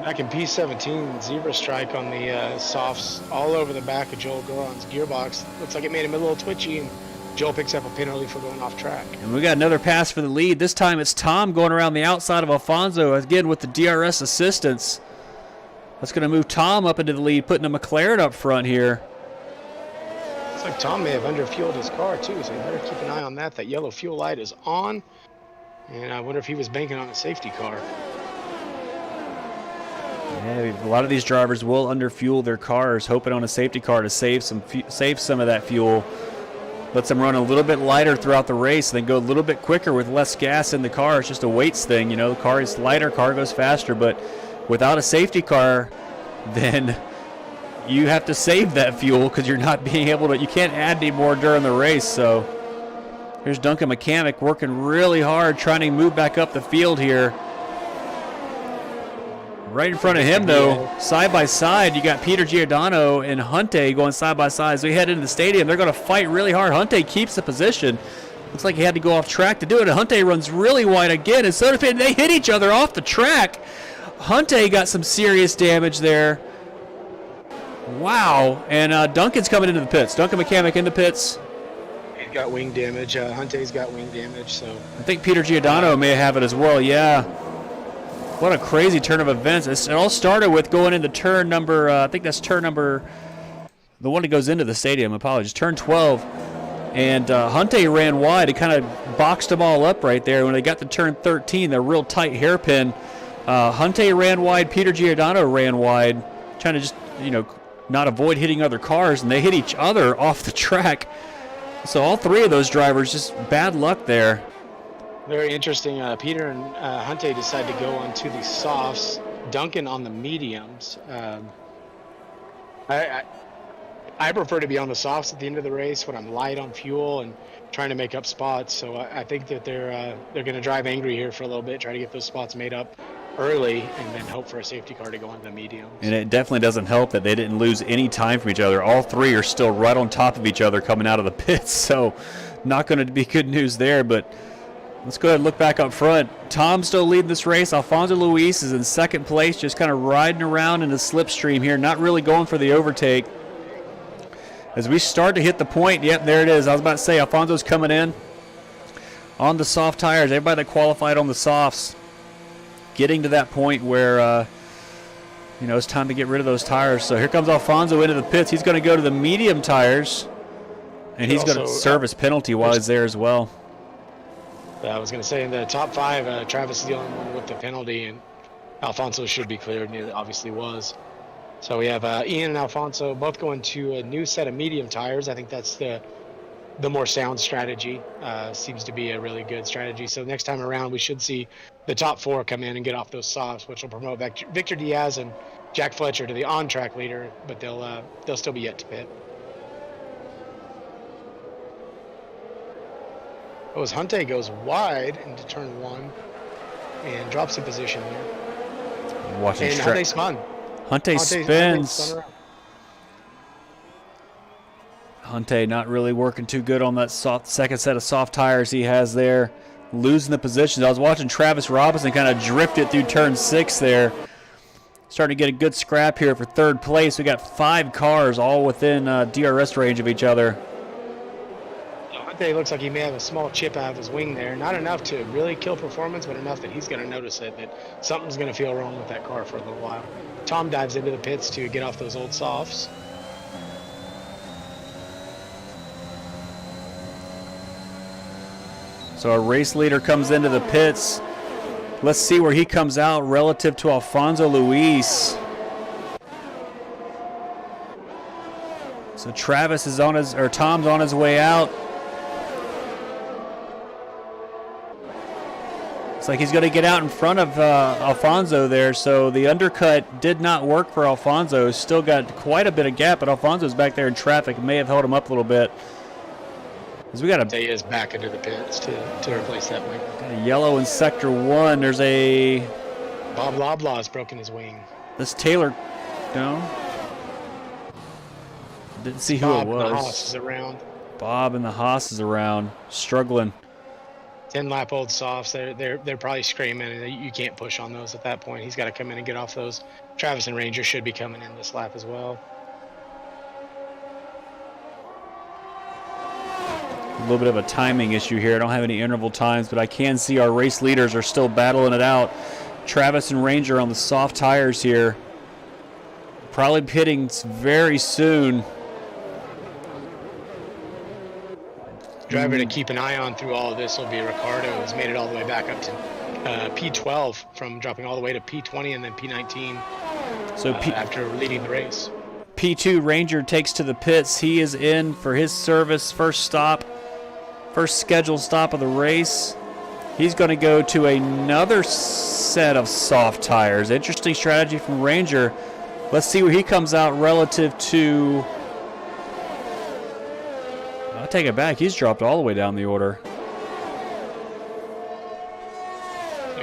Back in P17, zebra strike on the softs all over the back of Joel Goron's gearbox. Looks like it made him a little twitchy, and Joel picks up a penalty for going off track. And we got another pass for the lead. This time it's Tom going around the outside of Alfonso, again with the DRS assistance. That's going to move Tom up into the lead, putting a McLaren up front here. Looks like Tom may have underfueled his car too, so you better keep an eye on that. That yellow fuel light is on, and I wonder if he was banking on a safety car. Yeah, a lot of these drivers will underfuel their cars, hoping on a safety car to save some of that fuel. Lets them run a little bit lighter throughout the race, then go a little bit quicker with less gas in the car. It's just a weights thing, you know. The car is lighter, car goes faster, but without a safety car, then you have to save that fuel because you're not being able to. You can't add any more during the race. So here's Duncan McCamick working really hard, trying to move back up the field here. Right in front of him, though, side by side, you got Peter Giordano and Hunte going side by side. So he head into the stadium. They're going to fight really hard. Hunte keeps the position. Looks like he had to go off track to do it. And Hunte runs really wide again, and so does Peter. They hit each other off the track. Hunte got some serious damage there. Wow. And Duncan's coming into the pits. Duncan McCamick in the pits. He's got wing damage. Hunte's got wing damage, so. I think Peter Giordano may have it as well, yeah. What a crazy turn of events. It all started with going into turn number, I think that's turn number, the one that goes into the stadium, apologies, turn 12. And Hunte ran wide. It kind of boxed them all up right there. When they got to turn 13, they're real tight hairpin. Hunte ran wide, Peter Giordano ran wide, trying to just, not avoid hitting other cars, and they hit each other off the track. So all three of those drivers, just bad luck there. Very interesting. Peter and Hunte decide to go onto the softs, Duncan on the mediums. I prefer to be on the softs at the end of the race when I'm light on fuel and trying to make up spots. So I think that they're going to drive angry here for a little bit, try to get those spots made up early, and then hope for a safety car to go into the mediums. And it definitely doesn't help that they didn't lose any time from each other. All three are still right on top of each other coming out of the pits, so not going to be good news there. But let's go ahead and look back up front. Tom's still leading this race. Alfonso Luis is in second place, just kind of riding around in the slipstream here, not really going for the overtake. As we start to hit the point, yep, there it is. I was about to say, Alfonso's coming in on the soft tires. Everybody that qualified on the softs getting to that point where, it's time to get rid of those tires. So here comes Alfonso into the pits. He's going to go to the medium tires, and he's going to serve his penalty while he's there as well. I was going to say, in the top five, Travis is the only one with the penalty, and Alfonso should be cleared, and he obviously was. So we have Ian and Alfonso both going to a new set of medium tires. I think that's the more sound strategy. Seems to be a really good strategy. So next time around, we should see the top four come in and get off those softs, which will promote Victor Diaz and Jack Fletcher to the on-track leader, but they'll still be yet to pit. Hunte goes wide into turn one and drops in position here. Watching and Hunte spun. Hunte spins. Hunte not really working too good on that second set of soft tires he has there, losing the positions. I was watching Travis Robinson kind of drift it through turn 6 there. Starting to get a good scrap here for third place. We got 5 cars all within DRS range of each other. Hunte looks like he may have a small chip out of his wing there. Not enough to really kill performance, but enough that he's going to notice it, that something's going to feel wrong with that car for a little while. Tom dives into the pits to get off those old softs. So our race leader comes into the pits. Let's see where he comes out relative to Alfonso Luis. So Travis is on Tom's on his way out. Looks like he's going to get out in front of Alfonso there. So the undercut did not work for Alfonso. Still got quite a bit of gap, but Alfonso's back there in traffic. May have held him up a little bit. We got He is back into the pits to replace that wing. Got a yellow in sector 1. There's a Bob Loblaw has broken his wing. This Taylor, no. Didn't see who it was. Bob and the Haas is around. Bob and the Haas is around, struggling. 10-lap-old softs. They're probably screaming. You can't push on those at that point. He's got to come in and get off those. Travis and Ranger should be coming in this lap as well. A little bit of a timing issue here. I don't have any interval times, but I can see our race leaders are still battling it out. Travis and Ranger on the soft tires here. Probably pitting very soon. Driver to keep an eye on through all of this will be Ricardo, who's made it all the way back up to P12 from dropping all the way to P20 and then P19 so after leading the race. P2 Ranger takes to the pits. He is in for his service, first scheduled stop of the race. He's going to go to another set of soft tires. Interesting strategy from Ranger. Let's see where he comes out relative to... I'll take it back. He's dropped all the way down the order.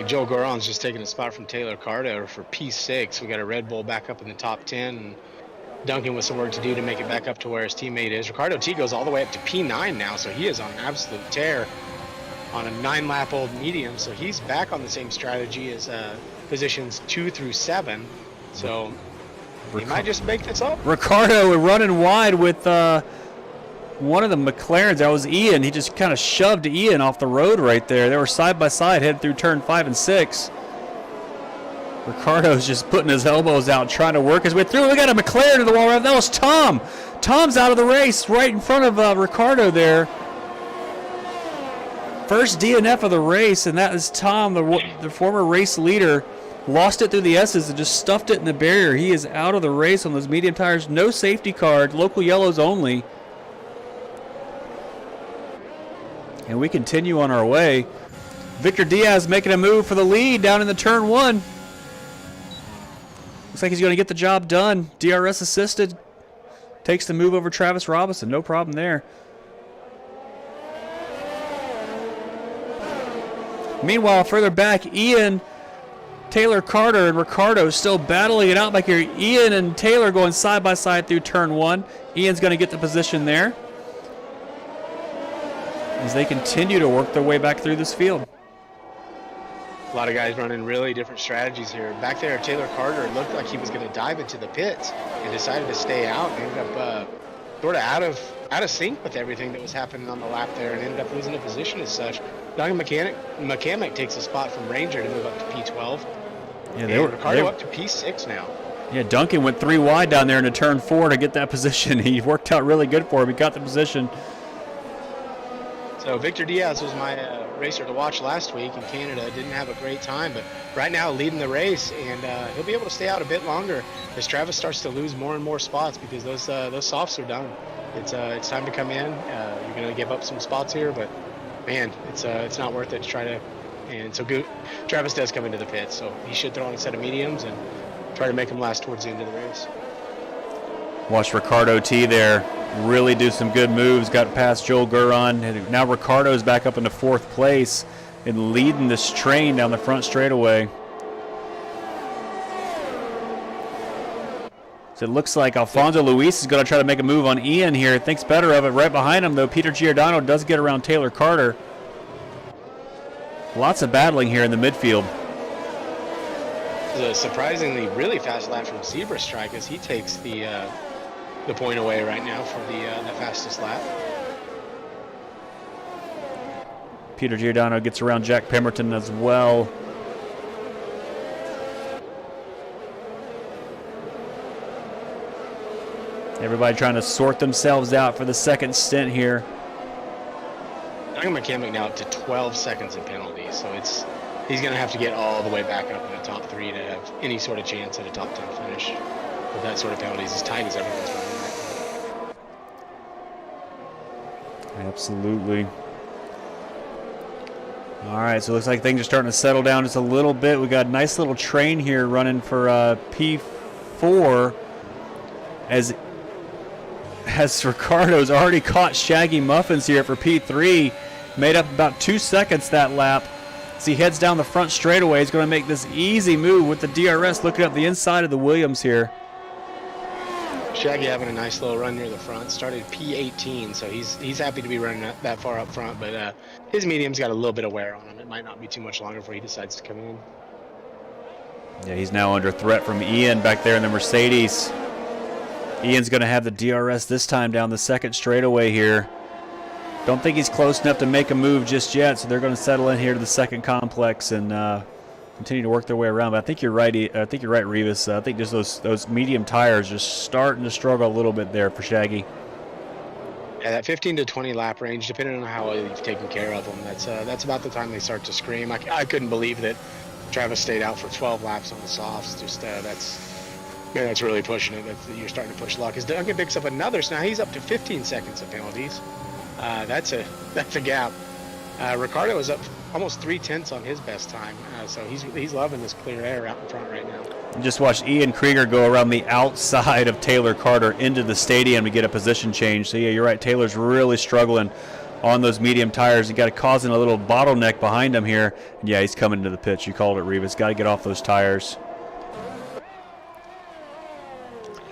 Joe Goron's just taking a spot from Taylor Carter for P6. We got a Red Bull back up in the top 10. And Duncan with some work to do to make it back up to where his teammate is. Ricardo T goes all the way up to P9 now, so he is on an absolute tear on a 9-lap-old medium. So he's back on the same strategy as positions 2 through 7. So He might just make this up. Ricardo running wide with one of the McLarens. That was Ian. He just kind of shoved Ian off the road right there. They were side by side heading through turn 5 and 6. Ricardo's just putting his elbows out, trying to work his way through. We got a McLaren to the wall. That was Tom. Tom's out of the race right in front of Ricardo there. First DNF of the race, and that is Tom, the former race leader. Lost it through the S's and just stuffed it in the barrier. He is out of the race on those medium tires. No safety card, local yellows only. And we continue on our way. Victor Diaz making a move for the lead down in the turn 1. Looks like he's going to get the job done. DRS assisted. Takes the move over Travis Robinson. No problem there. Meanwhile, further back, Ian, Taylor Carter, and Ricardo still battling it out back here. Ian and Taylor going side by side through turn 1. Ian's going to get the position there as they continue to work their way back through this field. A lot of guys running really different strategies here. Back there, Taylor Carter looked like he was going to dive into the pits and decided to stay out and ended up sort of out of sync with everything that was happening on the lap there and ended up losing a position as such. Duncan McCamick takes a spot from Ranger to move up to P12. Yeah, Ricardo up to P6 now. Yeah, Duncan went 3 wide down there into turn 4 to get that position. He worked out really good for him. He got the position. So Victor Diaz was my racer to watch last week in Canada. Didn't have a great time, but right now leading the race, and he'll be able to stay out a bit longer as Travis starts to lose more and more spots because those softs are done. It's time to come in. You're going to give up some spots here, but man, it's not worth it to try to. And so Travis does come into the pit, so he should throw on a set of mediums and try to make him last towards the end of the race. Watch Ricardo T there really do some good moves. Got past Joel Guron. And now Ricardo's back up into 4th place and leading this train down the front straightaway. So it looks like Alfonso Luis is going to try to make a move on Ian here. Thinks better of it. Right behind him, though, Peter Giordano does get around Taylor Carter. Lots of battling here in the midfield. A surprisingly really fast lap from Zebra Strike as he takes the point away right now for the fastest lap. Peter Giordano gets around Jack Pemberton as well. Everybody trying to sort themselves out for the second stint here. Duncan McCamick now up to 12 seconds in penalties, so he's going to have to get all the way back up in the top 3 to have any sort of chance at a top 10 finish. With that sort of penalties, as tight as everyone's running right now. Absolutely. All right, so it looks like things are starting to settle down just a little bit. We got a nice little train here running for P4 as Ricardo's already caught Shaggy Muffins here for P3. Made up about 2 seconds that lap. As he heads down the front straightaway, he's going to make this easy move with the DRS looking up the inside of the Williams here. Shaggy having a nice little run near the front. Started P18, so he's happy to be running that far up front, but his medium's got a little bit of wear on him. It might not be too much longer before he decides to come in. Yeah, he's now under threat from Ian back there in the Mercedes. Ian's going to have the DRS this time down the second straightaway here. Don't think he's close enough to make a move just yet, so they're going to settle in here to the second complex and continue to work their way around. But I think you're right. I think you're right, Revis. I think just those medium tires just starting to struggle a little bit there for Shaggy. Yeah, that 15 to 20 lap range, depending on how well you've taken care of them, that's about the time they start to scream. I couldn't believe that Travis stayed out for 12 laps on the softs. Just that's really pushing it. You're starting to push luck. As Duncan picks up another, so now he's up to 15 seconds of penalties. That's a gap. Ricardo is up almost 3/10 on his best time, so he's loving this clear air out in front right now. Just watch Ian Krieger go around the outside of Taylor Carter into the stadium to get a position change. So yeah, you're right. Taylor's really struggling on those medium tires. He got it causing a little bottleneck behind him here. And yeah, he's coming to the pitch. You called it, Revis. Got to get off those tires.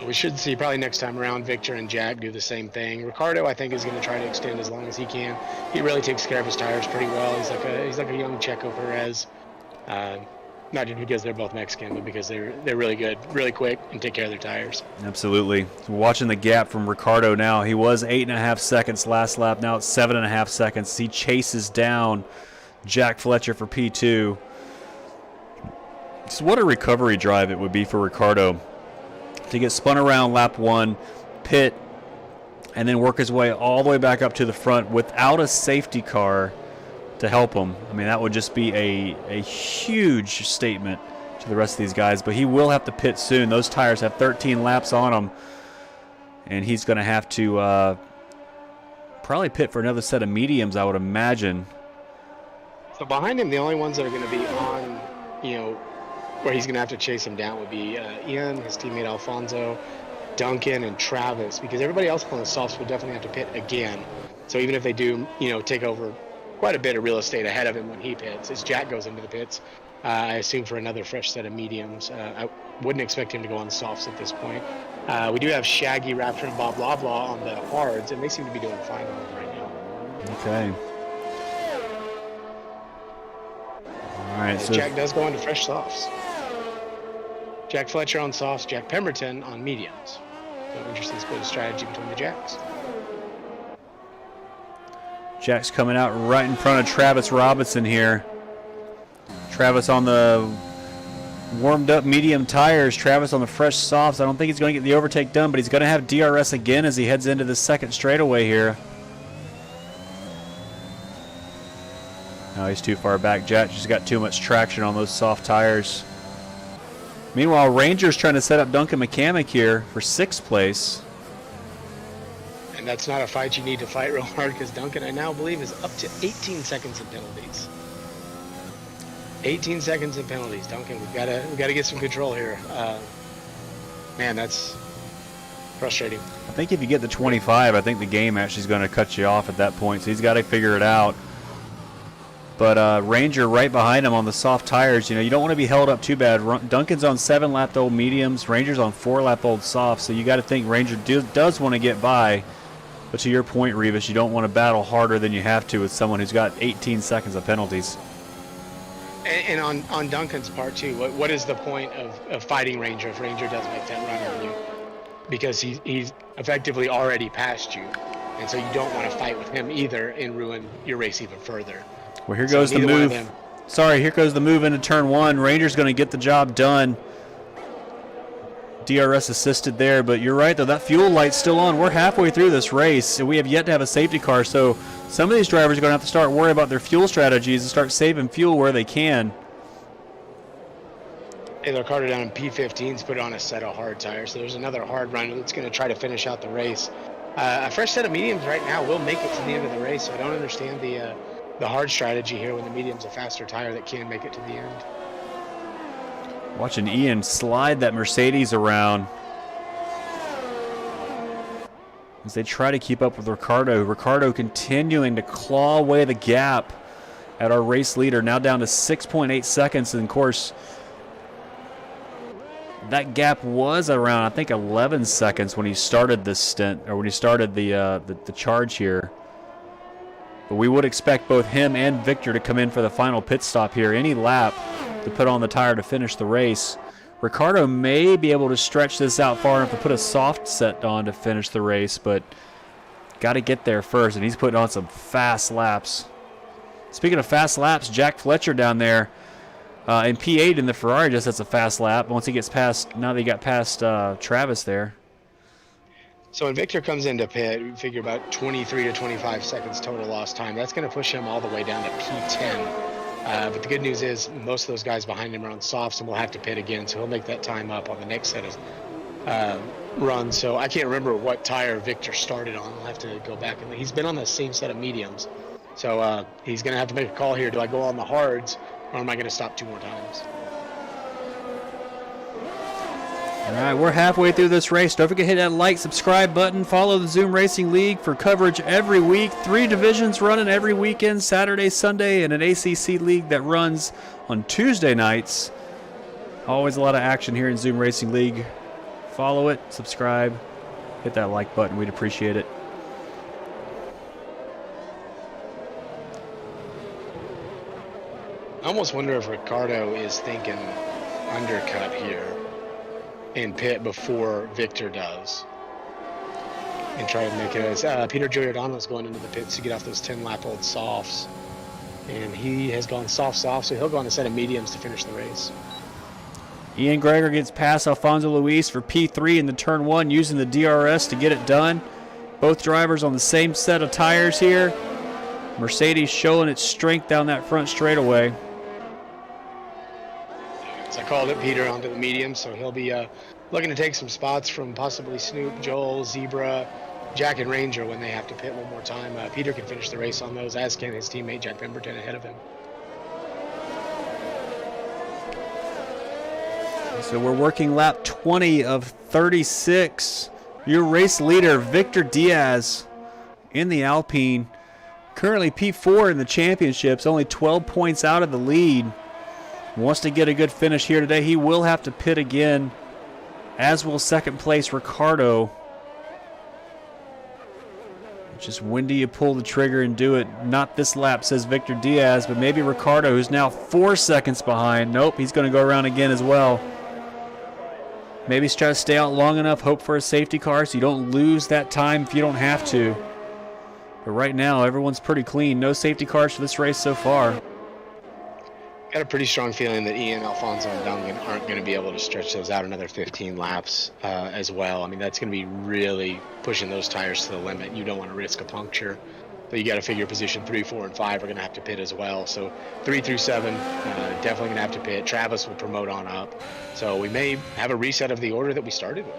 We should see probably next time around Victor and Jack do the same thing. Ricardo, I think, is going to try to extend as long as he can. He really takes care of his tires pretty well. He's like a young Checo Perez. not just because they're both Mexican, but because they're really good, really quick, and take care of their tires. Absolutely. So watching the gap from Ricardo now. He was 8.5 seconds last lap. Now it's 7.5 seconds. He chases down Jack Fletcher for P2. So what a recovery drive it would be for Ricardo to get spun around lap 1, pit, and then work his way all the way back up to the front without a safety car to help him. I mean, that would just be a huge statement to the rest of these guys. But he will have to pit soon. Those tires have 13 laps on them, and he's going to have to probably pit for another set of mediums, I would imagine. So behind him, the only ones that are going to be on, where he's going to have to chase him down would be Ian, his teammate Alfonso, Duncan, and Travis, because everybody else on the softs will definitely have to pit again. So even if they do, take over quite a bit of real estate ahead of him when he pits, as Jack goes into the pits, I assume for another fresh set of mediums. I wouldn't expect him to go on the softs at this point. We do have Shaggy, Raptor, and Bob Loblaw on the hards, and they seem to be doing fine on them right now. Okay. All right, so Jack does go into fresh softs. Jack Fletcher on softs, Jack Pemberton on mediums. So interesting split of strategy between the Jacks. Jack's coming out right in front of Travis Robinson here. Travis on the warmed up medium tires. Travis on the fresh softs. I don't think he's going to get the overtake done, but he's going to have DRS again as he heads into the second straightaway here. No, he's too far back. Jack just got too much traction on those soft tires. Meanwhile, Ranger's trying to set up Duncan McCamick here for 6th place. And that's not a fight you need to fight real hard, because Duncan, I now believe, is up to 18 seconds in penalties. 18 seconds in penalties, Duncan. We gotta get some control here. Man, that's frustrating. I think if you get to 25, I think the game actually is going to cut you off at that point. So he's got to figure it out. But Ranger right behind him on the soft tires. You don't want to be held up too bad. Duncan's on 7-lap-old mediums. Ranger's on 4-lap-old softs. So you got to think Ranger does want to get by. But to your point, Revis, you don't want to battle harder than you have to with someone who's got 18 seconds of penalties. And on Duncan's part, too, what is the point of fighting Ranger if Ranger doesn't make that run on you? Because he's effectively already passed you. And so you don't want to fight with him either and ruin your race even further. Well, here goes the move. Sorry, here goes the move into turn 1. Ranger's going to get the job done. DRS assisted there, but you're right, though. That fuel light's still on. We're halfway through this race, and we have yet to have a safety car. So some of these drivers are going to have to start worrying about their fuel strategies and start saving fuel where they can. Taylor Carter down in P15's put on a set of hard tires. So there's another hard run that's going to try to finish out the race. A fresh set of mediums right now will make it to the end of the race, so I don't understand the hard strategy here when the medium's a faster tire that can make it to the end. Watching Ian slide that Mercedes around as they try to keep up with Ricardo. Ricardo continuing to claw away the gap at our race leader, now down to 6.8 seconds. And of course, that gap was around, I think, 11 seconds when he started this stint, or when he started the charge here. But we would expect both him and Victor to come in for the final pit stop here, any lap, to put on the tire to finish the race. Ricardo may be able to stretch this out far enough to put a soft set on to finish the race, but got to get there first, and he's putting on some fast laps. Speaking of fast laps, Jack Fletcher down there in P8 in the Ferrari just has a fast lap once he gets past, now that he got past Travis there. So when Victor comes into pit, we figure about 23 to 25 seconds total lost time. That's going to push him all the way down to P10. But the good news is most of those guys behind him are on softs and will have to pit again, so he'll make that time up on the next set of runs. So I can't remember what tire Victor started on. I'll have to go back. And he's been on the same set of mediums. So he's going to have to make a call here. Do I go on the hards, or am I going to stop 2 more times? All right, we're halfway through this race. Don't forget to hit that like, subscribe button. Follow the Zoom Racing League for coverage every week. 3 divisions running every weekend, Saturday, Sunday, and an ACC league that runs on Tuesday nights. Always a lot of action here in Zoom Racing League. Follow it, subscribe, hit that like button. We'd appreciate it. almost wonder if Ricardo is thinking undercut here in pit before Victor does, and try to make it as Peter Giordano's going into the pits to get off those 10-lap-old softs, and he has gone soft, so he'll go on a set of mediums to finish the race. Ian Gregor gets past Alfonso Luis for P3 in the turn 1, using the DRS to get it done. Both drivers on the same set of tires here. Mercedes showing its strength down that front straightaway. So I called it Peter onto the medium, so he'll be looking to take some spots from possibly Snoop, Joel, Zebra, Jack, and Ranger when they have to pit one more time. Peter can finish the race on those, as can his teammate Jack Pemberton ahead of him. So we're working lap 20 of 36. Your race leader, Victor Diaz, in the Alpine. Currently P4 in the championships, only 12 points out of the lead. Wants to get a good finish here today. He will have to pit again, as will second place Ricardo. Just when do you pull the trigger and do it? Not this lap, says Victor Diaz, but maybe Ricardo, who's now 4 seconds behind. Nope, he's going to go around again as well. Maybe he's trying to stay out long enough, hope for a safety car so you don't lose that time if you don't have to. But right now, everyone's pretty clean. No safety cars for this race so far. Got a pretty strong feeling that Ian, Alfonso, and Duncan aren't going to be able to stretch those out another 15 laps as well. I mean, that's going to be really pushing those tires to the limit. You don't want to risk a puncture. But you got to figure position 3, 4, and 5 are going to have to pit as well. So 3 through 7, definitely going to have to pit. Travis will promote on up. So we may have a reset of the order that we started with.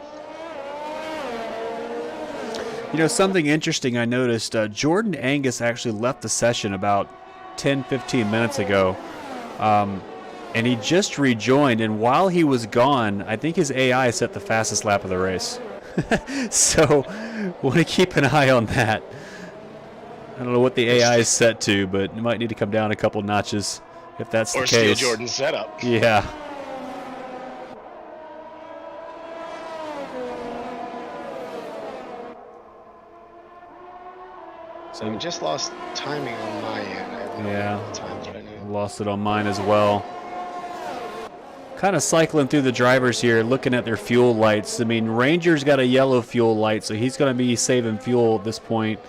You know, something interesting I noticed, Jordan Angus actually left the session about 10, 15 minutes ago. And he just rejoined, and while he was gone, I think his AI set the fastest lap of the race. So want to keep an eye on that. I don't know what the AI is set to, but you might need to come down a couple notches if that's the case. Or steal Jordan's setup. Yeah. So we just lost timing on my end. I have no idea times right now. Lost it on mine as well. Kind of cycling through the drivers here, looking at their fuel lights. I mean, Ranger's got a yellow fuel light, so he's going to be saving fuel at this point.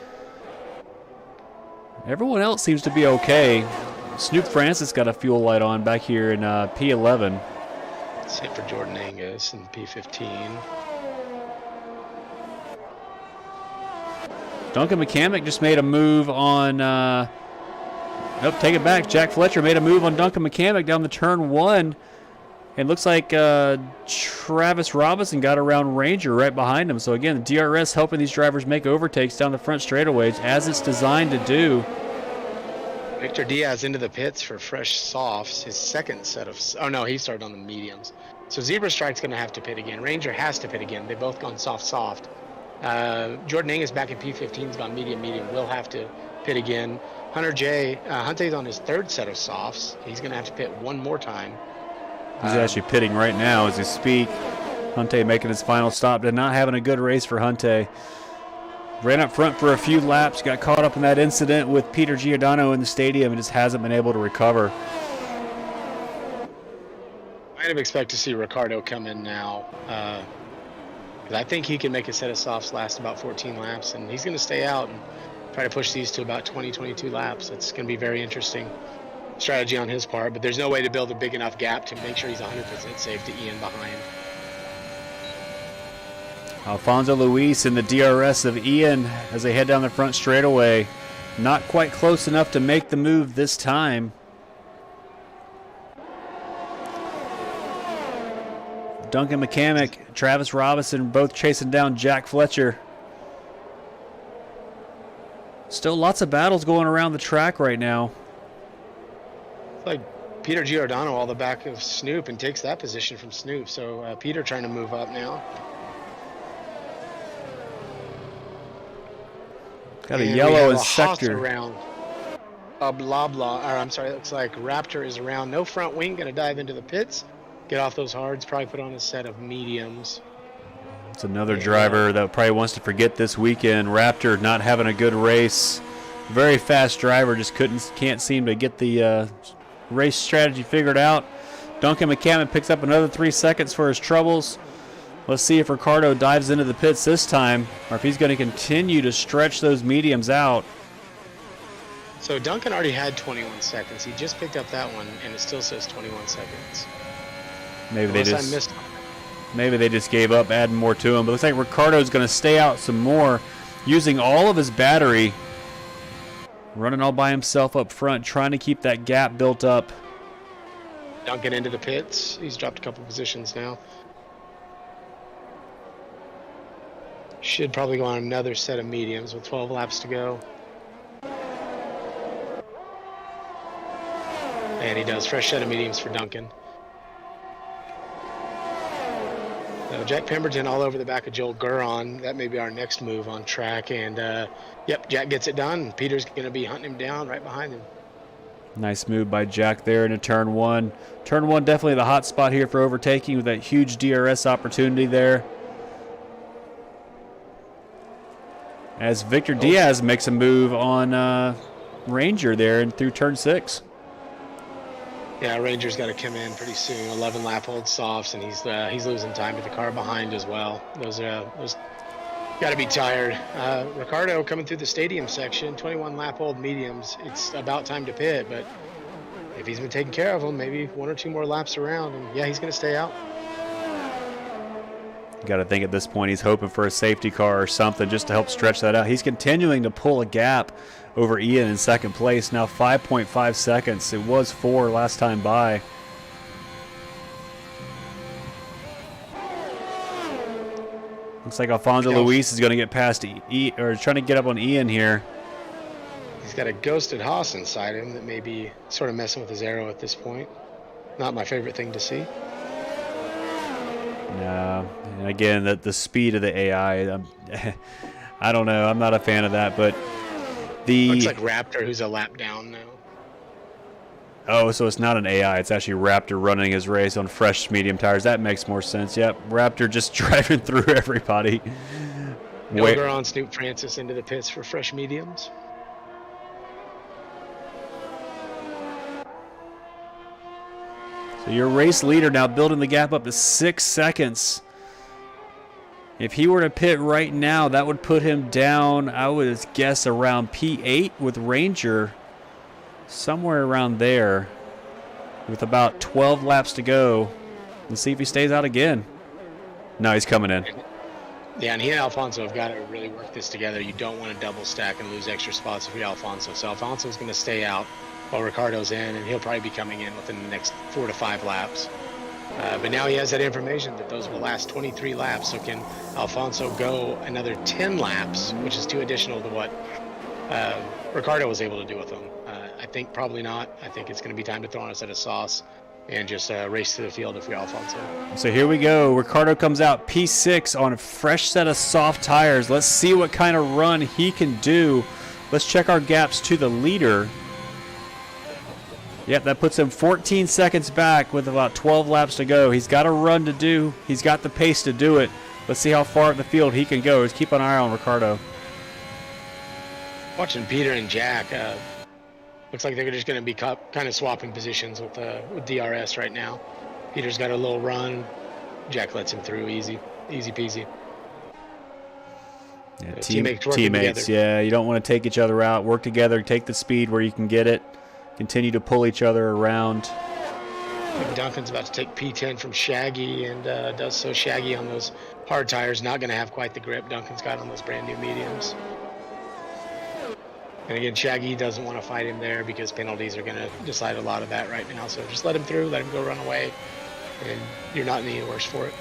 Everyone else seems to be okay. Snoop Francis got a fuel light on back here in P11. Same for Jordan Angus in P15. Duncan McCamick just made a move on... nope, take it back. Jack Fletcher made a move on Duncan McCamick down the turn 1. And looks like Travis Robinson got around Ranger right behind him. So again, the DRS helping these drivers make overtakes down the front straightaways as it's designed to do. Victor Diaz into the pits for fresh softs. His second set of... Oh, no, he started on the mediums. So Zebra Strike's going to have to pit again. Ranger has to pit again. They've both gone soft. Jordan Angus back in P15 has gone medium. Will have to pit again. Hunter J. Hunte's on his third set of softs. He's going to have to pit one more time. He's actually pitting right now as we speak. Hunte making his final stop. Not having a good race for Hunte. Ran up front for a few laps. Got caught up in that incident with Peter Giordano in the stadium and just hasn't been able to recover. Might have expected to see Ricardo come in now. But I think he can make a set of softs last about 14 laps. And he's going to stay out and try to push these to about 20, 22 laps. It's going to be very interesting strategy on his part, but there's no way to build a big enough gap to make sure he's 100% safe to Ian behind. Alfonso Luis in the DRS of Ian as they head down the front straightaway. Not quite close enough to make the move this time. Duncan McCamick, Travis Robinson both chasing down Jack Fletcher. Still lots of battles going around the track right now. It's like Peter Giordano all the back of Snoop and takes that position from Snoop. So Peter trying to move up now. Got a yellow in sector. Around. Blah blah. Or I'm sorry, it looks like Raptor is around. No front wing, gonna dive into the pits. Get off those hards, probably put on a set of mediums. It's another driver that probably wants to forget this weekend. Raptor not having a good race. Very fast driver, just can't seem to get the race strategy figured out. Duncan McCammon picks up another 3 seconds for his troubles. Let's see if Ricciardo dives into the pits this time, or if he's going to continue to stretch those mediums out. So Duncan already had 21 seconds. He just picked up that one, and it still says 21 seconds. Maybe Unless they just gave up adding more to him. But it looks like Ricciardo's going to stay out some more, using all of his battery, running all by himself up front, trying to keep that gap built up. Duncan into the pits. He's dropped a couple positions now. Should probably go on another set of mediums with 12 laps to go. And he does. Fresh set of mediums for Duncan. So Jack Pemberton all over the back of Joel Guron. That may be our next move on track. And, yep, Jack gets it done. Peter's going to be hunting him down right behind him. Nice move by Jack there into turn one. Turn one definitely the hot spot here for overtaking with that huge DRS opportunity there. As Victor Diaz makes a move on Ranger there and through turn 6. Yeah, Ranger's got to come in pretty soon. 11 lap hold softs, and he's losing time to the car behind as well. Those got to be tired. Ricciardo coming through the stadium section, 21 lap hold mediums. It's about time to pit, but if he's been taking care of them, maybe 1 or 2 more laps around, and yeah, he's going to stay out. Got to think at this point he's hoping for a safety car or something just to help stretch that out. He's continuing to pull a gap over Ian in second place, now 5.5 seconds. It was 4 last time by. Looks like Alfonso Luis is going to get past or trying to get up on Ian here. He's got a ghosted Haas inside him that may be sort of messing with his aero at this point. Not my favorite thing to see. No, and again, the speed of the AI, I don't know. I'm not a fan of that, but looks like Raptor, who's a lap down now. Oh, so it's not an AI. It's actually Raptor running his race on fresh medium tires. That makes more sense. Yep, Raptor just driving through everybody. Yoger on Snoop Francis into the pits for fresh mediums. So your race leader now building the gap up to 6 seconds. If he were to pit right now, that would put him down, I would guess, around P8 with Ranger. Somewhere around there. With about 12 laps to go. Let's see if he stays out again. No, he's coming in. Yeah, and he and Alfonso have got to really work this together. You don't want to double stack and lose extra spots if you're Alfonso. So Alfonso's going to stay out while Ricciardo's in, and he'll probably be coming in within the next 4 to 5 laps. But now he has that information that those will last 23 laps. So can Alfonso go another 10 laps, which is 2 additional to what Ricciardo was able to do with them? I think probably not. I think it's going to be time to throw on a set of sauce and just race to the field if you're Alfonso. So here we go. Ricciardo comes out P6 on a fresh set of soft tires. Let's see what kind of run he can do. Let's check our gaps to the leader. Yep, that puts him 14 seconds back with about 12 laps to go. He's got a run to do. He's got the pace to do it. Let's see how far in the field he can go. Let's keep an eye on Ricciardo. Watching Peter and Jack, looks like they're just going to be kind of swapping positions with DRS right now. Peter's got a little run. Jack lets him through easy peasy. Yeah, teammates, yeah. You don't want to take each other out. Work together. Take the speed where you can get it. Continue to pull each other around. Duncan's about to take P10 from Shaggy and does so. Shaggy on those hard tires, not going to have quite the grip Duncan's got on those brand new mediums. And again, Shaggy doesn't want to fight him there because penalties are going to decide a lot of that right now. So just let him through, let him go run away, and you're not any worse for it.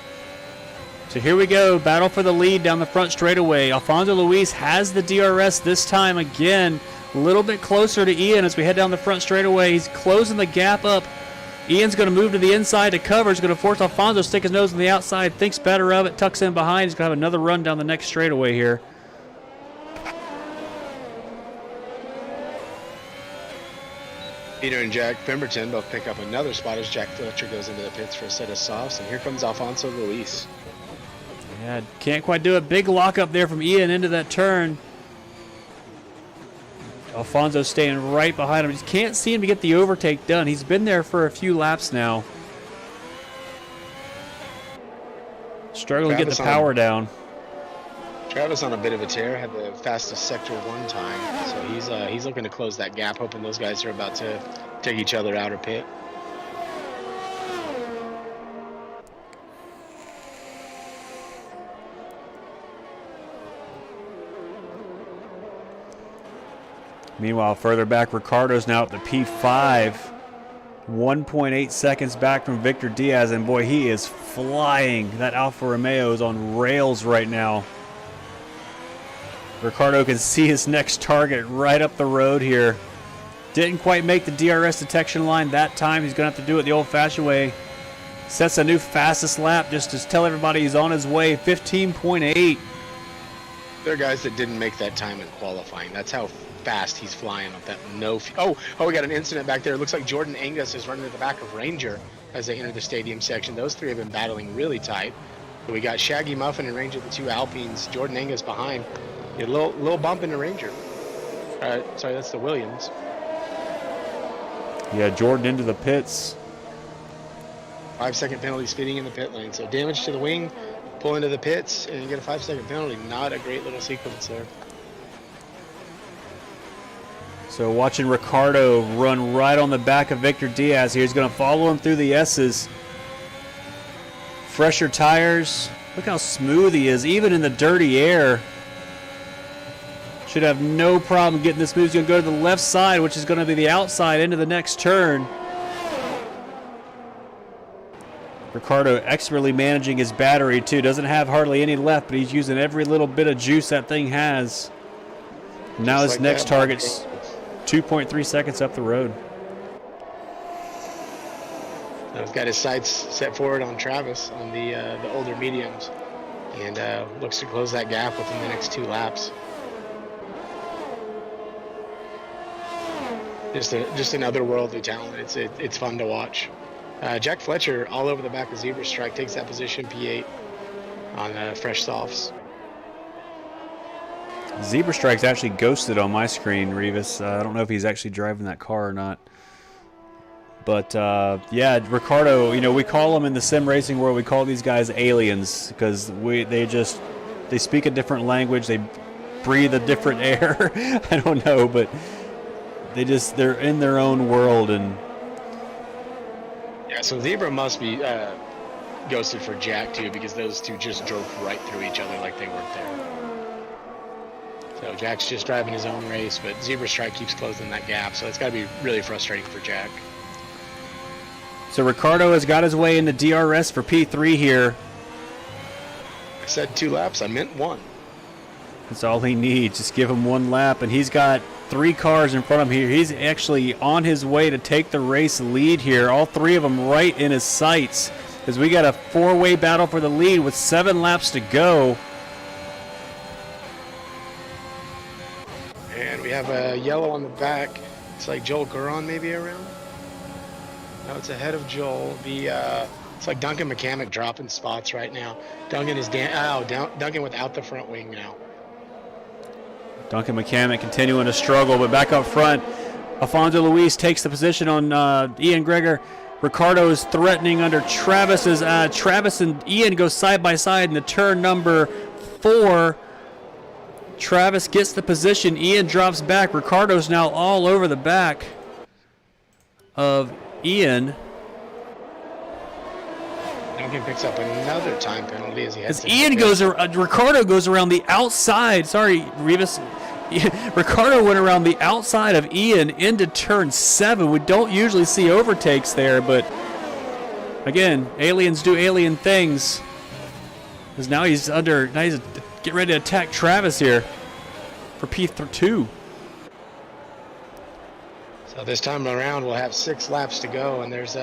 So here we go, battle for the lead down the front straightaway. Alfonso Luis has the DRS this time again. A little bit closer to Ian as we head down the front straightaway. He's closing the gap up. Ian's going to move to the inside to cover. He's going to force Alfonso to stick his nose on the outside. Thinks better of it. Tucks in behind. He's going to have another run down the next straightaway here. Peter and Jack Pemberton both pick up another spot as Jack Fletcher goes into the pits for a set of softs. And here comes Alfonso Luis. Yeah, can't quite do it. Big lockup there from Ian into that turn. Alfonso staying right behind him. Just can't see him to get the overtake done. He's been there for a few laps now. Struggling to get the power down. Travis on a bit of a tear, had the fastest sector one time, so he's looking to close that gap, hoping those guys are about to take each other out or pit. Meanwhile, further back, Ricardo's now at the P5. 1.8 seconds back from Victor Diaz, and boy, he is flying. That Alfa Romeo is on rails right now. Ricardo can see his next target right up the road here. Didn't quite make the DRS detection line that time. He's going to have to do it the old-fashioned way. Sets a new fastest lap just to tell everybody he's on his way. 15.8. There are guys that didn't make that time in qualifying. That's how fast he's flying up that oh, we got an incident back there. It looks like Jordan Angus is running to the back of Ranger as they enter the stadium section. Those three have been battling really tight. But we got Shaggy Muffin and Ranger, the two Alpines. Jordan Angus behind. A little bump in the Ranger. Sorry, that's the Williams. Yeah, Jordan into the pits. 5-second penalty speeding in the pit lane. So damage to the wing, pull into the pits, and you get a 5-second penalty. Not a great little sequence there. So watching Ricardo run right on the back of Victor Diaz here. He's going to follow him through the S's. Fresher tires. Look how smooth he is, even in the dirty air. Should have no problem getting this move. He's going to go to the left side, which is going to be the outside into the next turn. Ricardo expertly managing his battery too. Doesn't have hardly any left, but he's using every little bit of juice that thing has. Now his next target's 2.3 seconds up the road. He's got his sights set forward on Travis on the older mediums, and looks to close that gap within the next 2 laps. Just an otherworldly talent. It's fun to watch. Jack Fletcher all over the back of Zebra Strike takes that position, P8 on fresh softs. Zebra Strike's actually ghosted on my screen, Revis. I don't know if he's actually driving that car or not. But yeah, Ricardo, we call them in the sim racing world, we call these guys aliens because they speak a different language, they breathe a different air. I don't know, but they're in their own world. And yeah, so Zebra must be ghosted for Jack too, because those two just drove right through each other like they weren't there. So Jack's just driving his own race, but Zebra Strike keeps closing that gap, so it's got to be really frustrating for Jack. So Ricardo has got his way into DRS for P3 here. I said 2 laps, I meant 1. That's all he needs. Just give him 1 lap, and he's got 3 cars in front of him here. He's actually on his way to take the race lead here. All 3 of them right in his sights, as we got a 4-way battle for the lead with 7 laps to go. And we have a yellow on the back. It's like Joel Guron maybe around. No, it's ahead of Joel. It's like Duncan McCamick dropping spots right now. Duncan is Duncan without the front wing now. Duncan McCamick continuing to struggle, but back up front, Alfonso Luis takes the position on Ian Gregor. Ricardo is threatening under Travis's. Travis and Ian go side by side in the turn number 4. Travis gets the position. Ian drops back. Ricardo's now all over the back of Ian. Duncan picks up another time penalty as he heads. As Ricardo goes around the outside. Sorry, Revis. Ricardo went around the outside of Ian into turn 7. We don't usually see overtakes there, but again, aliens do alien things. Because now he's getting ready to attack Travis here for P2. So this time around, we'll have 6 laps to go, and there's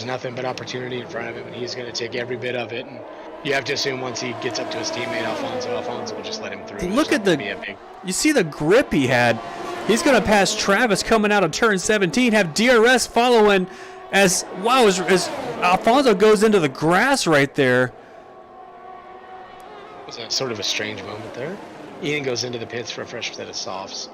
nothing but opportunity in front of him, and he's going to take every bit of it. And you have to assume once he gets up to his teammate Alfonso will just let him through. Look at you see the grip he had. He's going to pass Travis coming out of turn 17, have DRS following as Alfonso goes into the grass right there. Was that sort of a strange moment there? Ian goes into the pits for a fresh set of softs.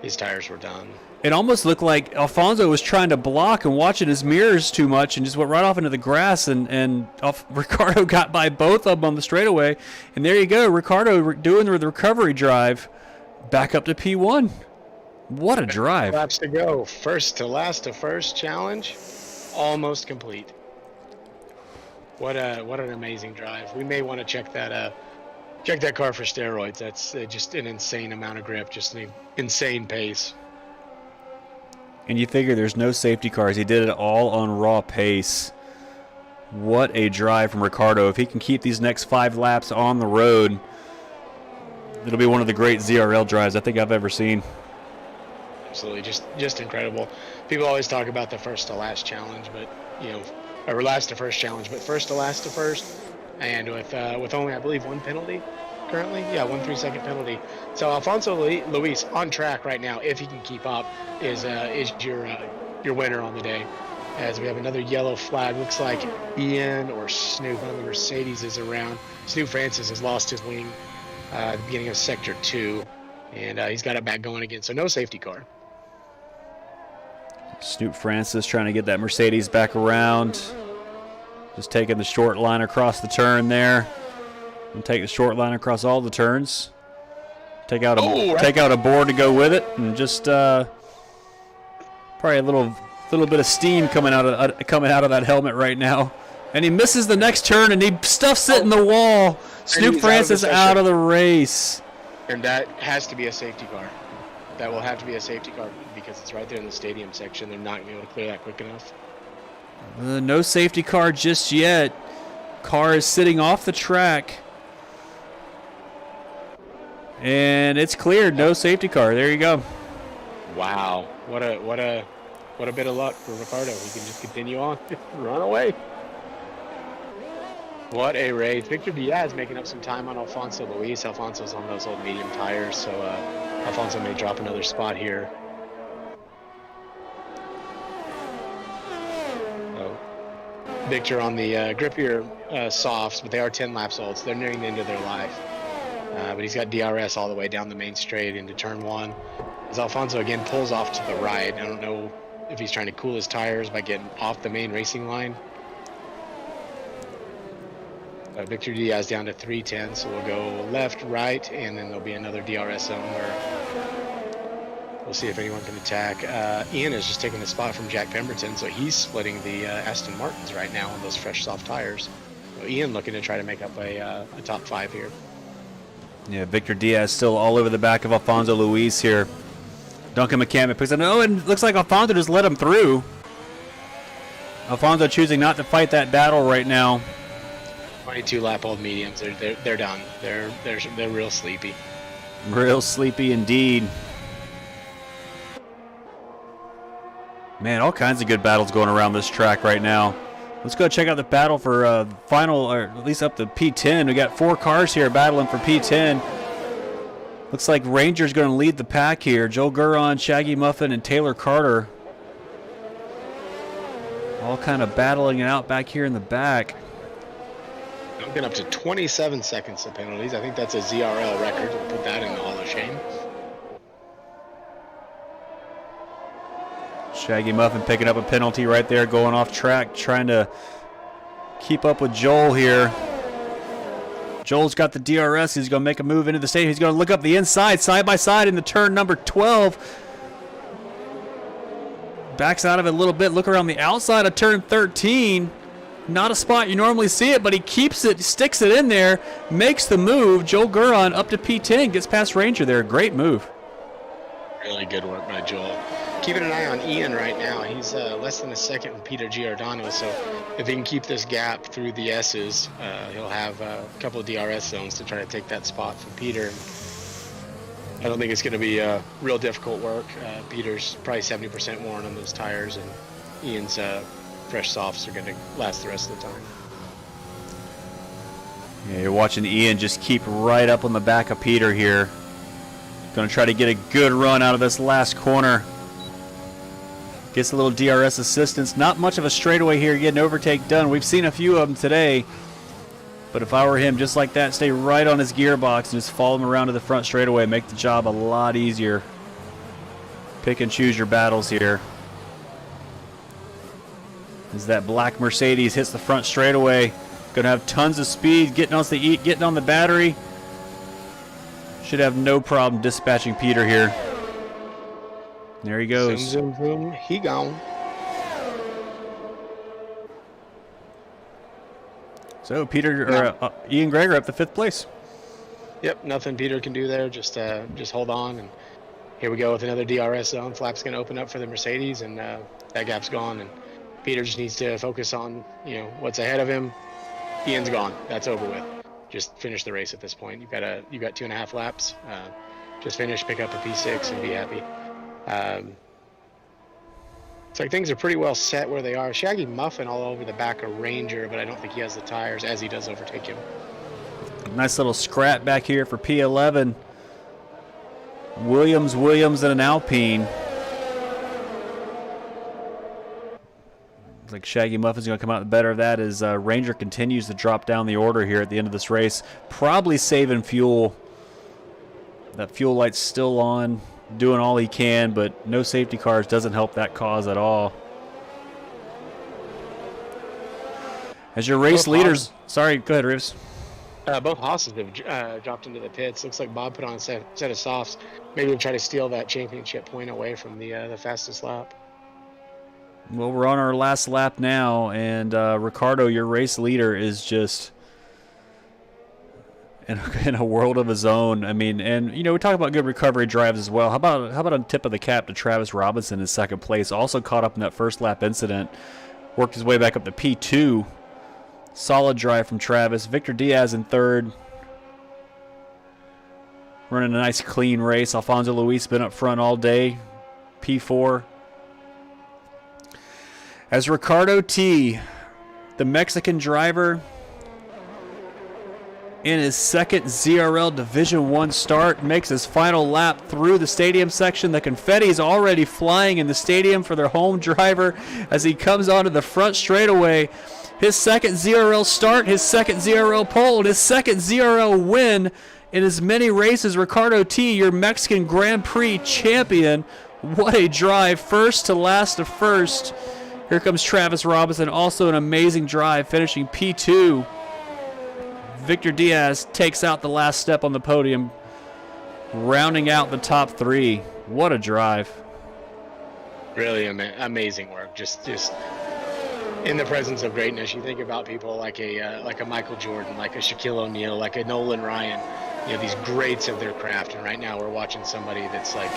his tires were done. It almost looked like Alfonso was trying to block and watching his mirrors too much and just went right off into the grass, and Ricardo got by both of them on the straightaway. And there you go, Ricardo doing the recovery drive back up to P1. What a drive. Laps to go. First to last to first challenge, almost complete. What an amazing drive. We may want to check that car for steroids. That's just an insane amount of grip, just an insane pace. And you figure there's no safety cars. He did it all on raw pace. What a drive from Ricardo. If he can keep these next 5 laps on the road, it'll be one of the great ZRL drives I think I've ever seen. Absolutely, just incredible. People always talk about the first to last challenge, but or last to first challenge, but first to last to first, and with only I believe 1 penalty currently, 1 3-second penalty. So Alfonso Luis on track right now, if he can keep up, is your winner on the day. As we have another yellow flag, looks like Ian or Snoop, one of the Mercedes is around. Snoop Francis has lost his wing at the beginning of sector 2, and he's got it back going again. So no safety car. Snoop Francis trying to get that Mercedes back around. Just taking the short line across the turn there. And take the short line across all the turns. Take out a board to go with it, and just probably a little bit of steam coming out of that helmet right now. And he misses the next turn, and he stuffs it in the wall. Snoop Francis out of the race. And that has to be a safety car. That will have to be a safety car because it's right there in the stadium section. They're not going to be able to clear that quick enough. No safety car just yet. Car is sitting off the track. And it's cleared. No safety car. There you go. Wow. What a bit of luck for Ricardo. He can just continue on. Run away. What a race. Victor Diaz making up some time on Alfonso Luis. Alfonso's on those old medium tires, so Alfonso may drop another spot here. Victor on the grippier softs, but they are 10 laps old, so they're nearing the end of their life. But he's got DRS all the way down the main straight into turn 1. As Alfonso again pulls off to the right. I don't know if he's trying to cool his tires by getting off the main racing line. Victor Diaz down to 310, so we'll go left, right, and then there'll be another DRS zone where we'll see if anyone can attack. Ian is just taking the spot from Jack Pemberton, so he's splitting the Aston Martins right now on those fresh soft tires. So Ian looking to try to make up a top 5 here. Yeah, Victor Diaz still all over the back of Alfonso Luis here. Duncan McCammon picks it. No, and it looks like Alfonso just let him through. Alfonso choosing not to fight that battle right now. 22 lap old mediums. They're done. They're real sleepy. Real sleepy indeed. Man, all kinds of good battles going around this track right now. Let's go check out the battle for final, or at least up to P10. We got 4 cars here battling for P10. Looks like Ranger's going to lead the pack here. Joel Guron, Shaggy Muffin, and Taylor Carter. All kind of battling it out back here in the back. Been up to 27 seconds of penalties. I think that's a ZRL record. We'll put that in the Hall of Shame. Shaggy Muffin picking up a penalty right there, going off track, trying to keep up with Joel here. Joel's got the DRS. He's going to make a move into the state. He's going to look up the inside, side by side in the turn number 12. Backs out of it a little bit. Look around the outside of turn 13. Not a spot you normally see it, but he keeps it, sticks it in there, makes the move. Joel Guron up to P10, gets past Ranger there. Great move. Really good work by Joel. Keeping an eye on Ian right now. He's less than a second with Peter Giordano, so if he can keep this gap through the S's, he'll have a couple of DRS zones to try to take that spot from Peter. I don't think it's going to be real difficult work. Peter's probably 70% worn on those tires, and Ian's fresh softs are going to last the rest of the time. Yeah, you're watching Ian just keep right up on the back of Peter here. Going to try to get a good run out of this last corner. Gets a little DRS assistance. Not much of a straightaway here getting overtake done. We've seen a few of them today. But if I were him, just like that, stay right on his gearbox and just follow him around to the front straightaway. Make the job a lot easier. Pick and choose your battles here. As that black Mercedes hits the front straightaway, gonna have tons of speed, getting on the battery. Should have no problem dispatching Peter here. There he goes. Zoom, zoom, zoom. He gone. So Ian Greger up to 5th place. Yep, nothing Peter can do there. Just hold on, and here we go with another DRS zone. Flap's going to open up for the Mercedes, and that gap's gone. And Peter just needs to focus on what's ahead of him. Ian's gone. That's over with. Just finish the race at this point. You got 2.5 laps. Just finish, pick up a P6, and be happy. It's like things are pretty well set where they are. Shaggy Muffin all over the back of Ranger, but I don't think he has the tires as he does overtake him. Nice little scrap back here for P11. Williams, and an Alpine. Looks like Shaggy Muffin's going to come out the better of that as Ranger continues to drop down the order here at the end of this race. Probably saving fuel. That fuel light's still on, doing all he can, but no safety cars doesn't help that cause at all. As your race leaders... Sorry, go ahead, Reeves. Both Haas's have dropped into the pits. Looks like Bob put on a set of softs. Maybe we'll try to steal that championship point away from the fastest lap. Well, we're on our last lap now, and Ricardo, your race leader, is just in a world of his own. I mean, and we talk about good recovery drives as well. How about a tip of the cap to Travis Robinson in 2nd place? Also caught up in that first lap incident, worked his way back up to P2. Solid drive from Travis. Victor Diaz in 3rd. Running a nice clean race. Alfonso Luis been up front all day. P4. As Ricardo T, the Mexican driver, in his 2nd ZRL Division 1 start, makes his final lap through the stadium section. The confetti is already flying in the stadium for their home driver as he comes onto the front straightaway. His 2nd ZRL start, his 2nd ZRL pole, and his 2nd ZRL win in as many races. Ricardo T, your Mexican Grand Prix champion. What a drive, first to last to first. Here comes Travis Robinson, also an amazing drive, finishing P2. Victor Diaz takes out the last step on the podium, rounding out the top 3. What a drive. Really amazing work. Just in the presence of greatness, you think about people like a Michael Jordan, like a Shaquille O'Neal, like a Nolan Ryan, these greats of their craft. And right now we're watching somebody that's like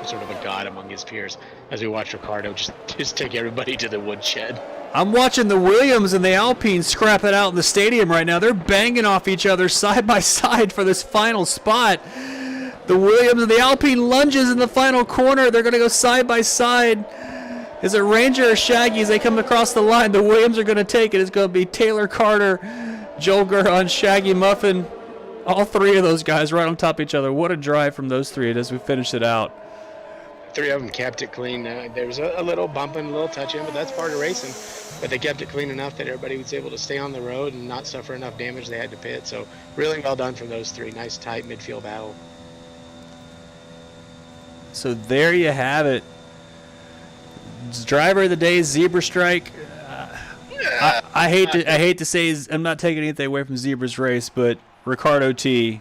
sort of a god among his peers as we watch Ricardo just take everybody to the woodshed. I'm watching the Williams and the Alpine scrap it out in the stadium right now. They're banging off each other side by side for this final spot. The Williams and the Alpine lunges in the final corner. They're going to go side by side. Is it Ranger or Shaggy as they come across the line? The Williams are going to take it. It's going to be Taylor Carter, Joel Gurhan, Shaggy Muffin. All 3 of those guys right on top of each other. What a drive from those 3 as we finish it out. 3 of them kept it clean. There was a little bumping, a little touching, but that's part of racing. But they kept it clean enough that everybody was able to stay on the road and not suffer enough damage they had to pit. So really well done from those 3. Nice, tight midfield battle. So there you have it. Driver of the day, Zebra Strike. I hate to say I'm not taking anything away from Zebra's race, but Ricardo T,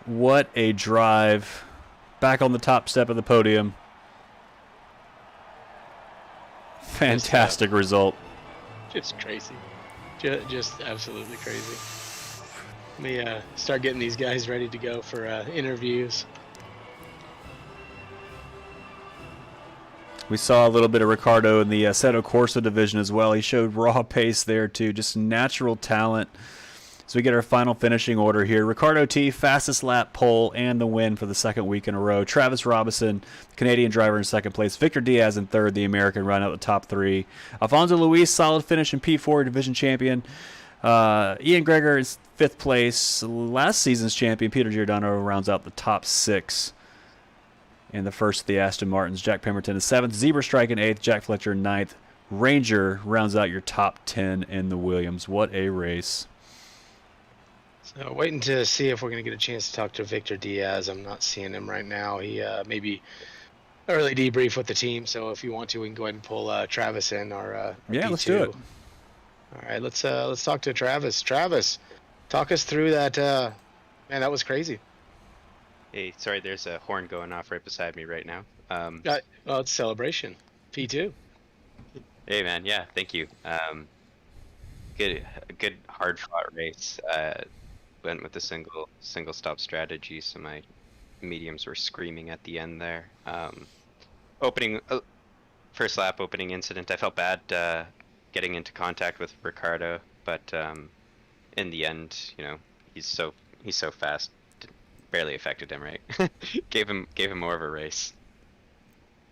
what a drive. Back on the top step of the podium. Fantastic result. Just crazy. Just absolutely crazy. Let me start getting these guys ready to go for interviews. We saw a little bit of Ricardo in the Assetto Corsa division as well. He showed raw pace there too, just natural talent. So we get our final finishing order here. Ricardo T, fastest lap, pole, and the win for the 2nd week in a row. Travis Robinson, the Canadian driver, in 2nd place. Victor Diaz in 3rd, the American, round out the top 3. Alfonso Luis, solid finish in P4, division champion. Ian Greger is 5th place. Last season's champion, Peter Giordano, rounds out the top 6. And the first of the Aston Martins, Jack Pemberton is 7th. Zebra Strike in 8th. Jack Fletcher in 9th. Ranger rounds out your top 10 in the Williams. What a race. So waiting to see if we're going to get a chance to talk to Victor Diaz. I'm not seeing him right now. He maybe early debrief with the team. So if you want to, we can go ahead and pull Travis in our Yeah, P2. let's do it. All right, let's talk to Travis. Travis, talk us through that. Man, that was crazy. Hey, sorry, there's a horn going off right beside me right now. Well, it's celebration. P2. Hey man, yeah, thank you. A good hard fought race. Went with a single stop strategy, so my mediums were screaming at the end there. Opening first lap opening incident, I felt bad getting into contact with Ricardo, but in the end, you know, he's so fast, barely affected him, right? gave him more of a race.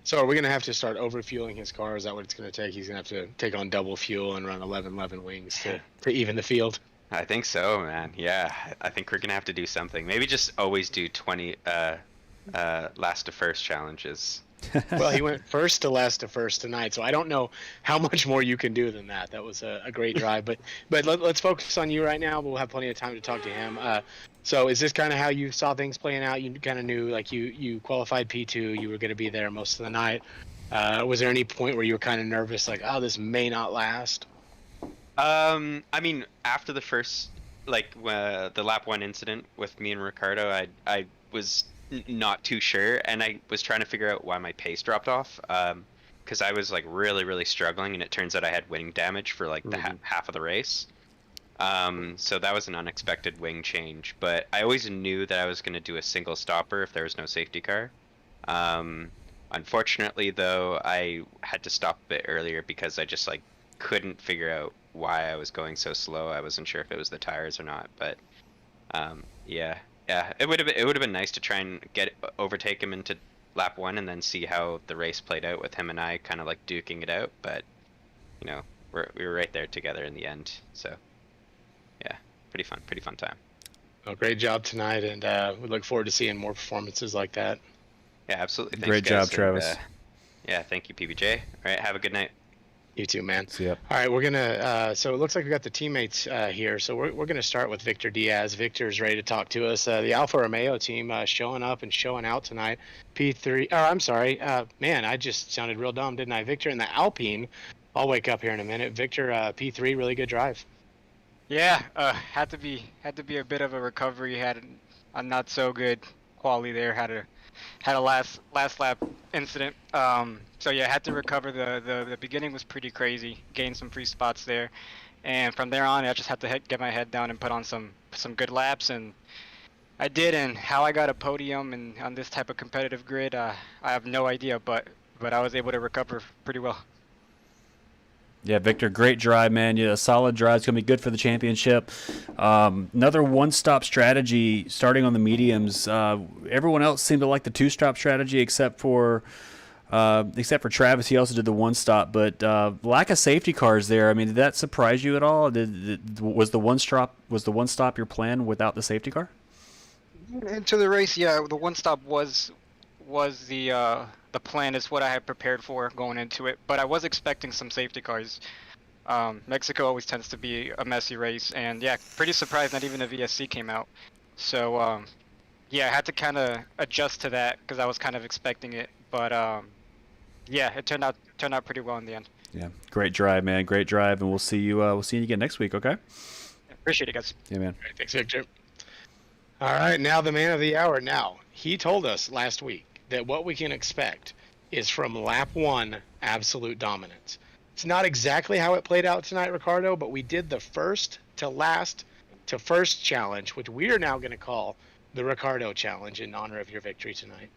So are we gonna have to start overfueling his car? Is that what it's gonna take? He's gonna have to take on double fuel and run 11 wings to even the field. I think so, man. Yeah, I think we're gonna have to do something. Maybe just always do 20 last to first challenges. Well, he went first to last to first tonight, so I don't know how much more you can do than that. That was a great drive, but let's focus on you right now. We'll have plenty of time to talk to him. So is this kind of how you saw things playing out? You kind of knew, like, you qualified P2, you were going to be there most of the night. Was there any point where you were kind of nervous, like, oh, this may not last? I mean, after the first, like, the lap 1 incident with me and Ricardo, I was not too sure, and I was trying to figure out why my pace dropped off, because I was, like, really struggling, and it turns out I had wing damage for, like, the half of the race. So that was an unexpected wing change, but I always knew that I was going to do a single stopper if there was no safety car. Unfortunately, though, I had to stop a bit earlier because I just, like, couldn't figure out why I was going so slow. I wasn't sure if it was the tires or not, but yeah, it would have been nice to try and overtake him into lap 1 and then see how the race played out with him and I kind of like duking it out, but you know, we were right there together in the end, so yeah, pretty fun time. Well, great job tonight, and we look forward to seeing more performances like that. Yeah, absolutely. Thanks, Great guys. job, Travis. Yeah, thank you, PBJ. All right, have a good night. You too, man. See ya. All right, we're gonna. So it looks like we got the teammates here. So we're gonna start with Victor Diaz. Victor's ready to talk to us. The Alfa Romeo team showing up and showing out tonight. P3. Oh, I'm sorry. Man, I just sounded real dumb, didn't I? Victor in the Alpine. I'll wake up here in a minute. Victor, P3, really good drive. Yeah, had to be a bit of a recovery. Had a not so good quality there. Had a last lap incident. So yeah, had to recover. The beginning was pretty crazy. Gained some free spots there, and from there on, I just had to get my head down and put on some good laps, and I did. And how I got a podium and on this type of competitive grid, I have no idea, but I was able to recover pretty well. Yeah, Victor, great drive, man. Yeah, a solid drive. It's going to be good for the championship. Another one-stop strategy starting on the mediums. Everyone else seemed to like the two-stop strategy except for Travis. He also did the one-stop, but lack of safety cars there. I mean, did that surprise you at all? Was the one-stop your plan without the safety car? Into the race, yeah, the one-stop was the plan, is what I had prepared for going into it, but I was expecting some safety cars. Mexico always tends to be a messy race, and yeah, pretty surprised not even a VSC came out. So yeah, I had to kind of adjust to that because I was kind of expecting it, but yeah, it turned out pretty well in the end. Yeah, great drive, man. Great drive, and we'll see you again next week. Okay. Appreciate it, guys. Yeah, man. All right, thanks, Victor. All right, now the man of the hour. Now, he told us last week that what we can expect is from lap 1 absolute dominance. It's not exactly how it played out tonight, Ricardo, but we did the first to last to first challenge, which we are now going to call the Ricardo challenge in honor of your victory tonight.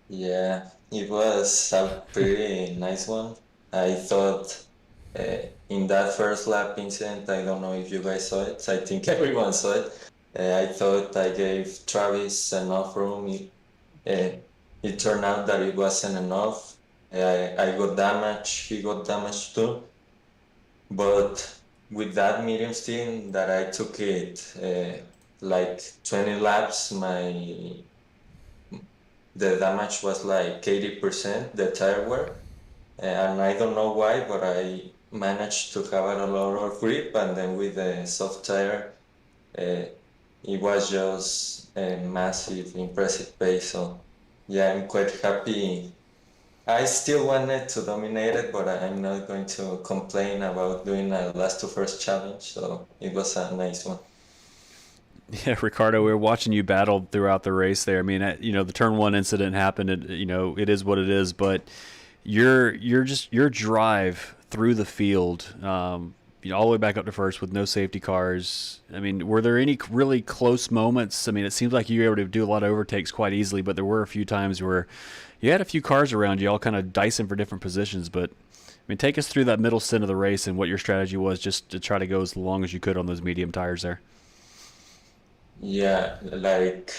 Yeah, it was a pretty nice one. I thought in that first lap incident, I don't know if you guys saw it, I think everyone saw it. I thought I gave Travis enough room. It turned out that it wasn't enough. I got damaged, he got damaged too. But with that medium steam that I took it like 20 laps, the damage was like 80%, the tire wear. And I don't know why, but I managed to have a lot of grip, and then with the soft tire, it was just a massive, impressive pace. So yeah, I'm quite happy. I still wanted to dominate it, but I'm not going to complain about doing a last to first challenge. So it was a nice one. Yeah, Ricardo, we were watching you battle throughout the race there. I mean, the turn one incident happened. It is what it is. But your drive through the field, all the way back up to first with no safety cars. I mean, were there any really close moments? I mean, it seems like you were able to do a lot of overtakes quite easily, but there were a few times where you had a few cars around you, all kind of dicing for different positions. But I mean, take us through that middle stint of the race and what your strategy was, just to try to go as long as you could on those medium tires there. Yeah, like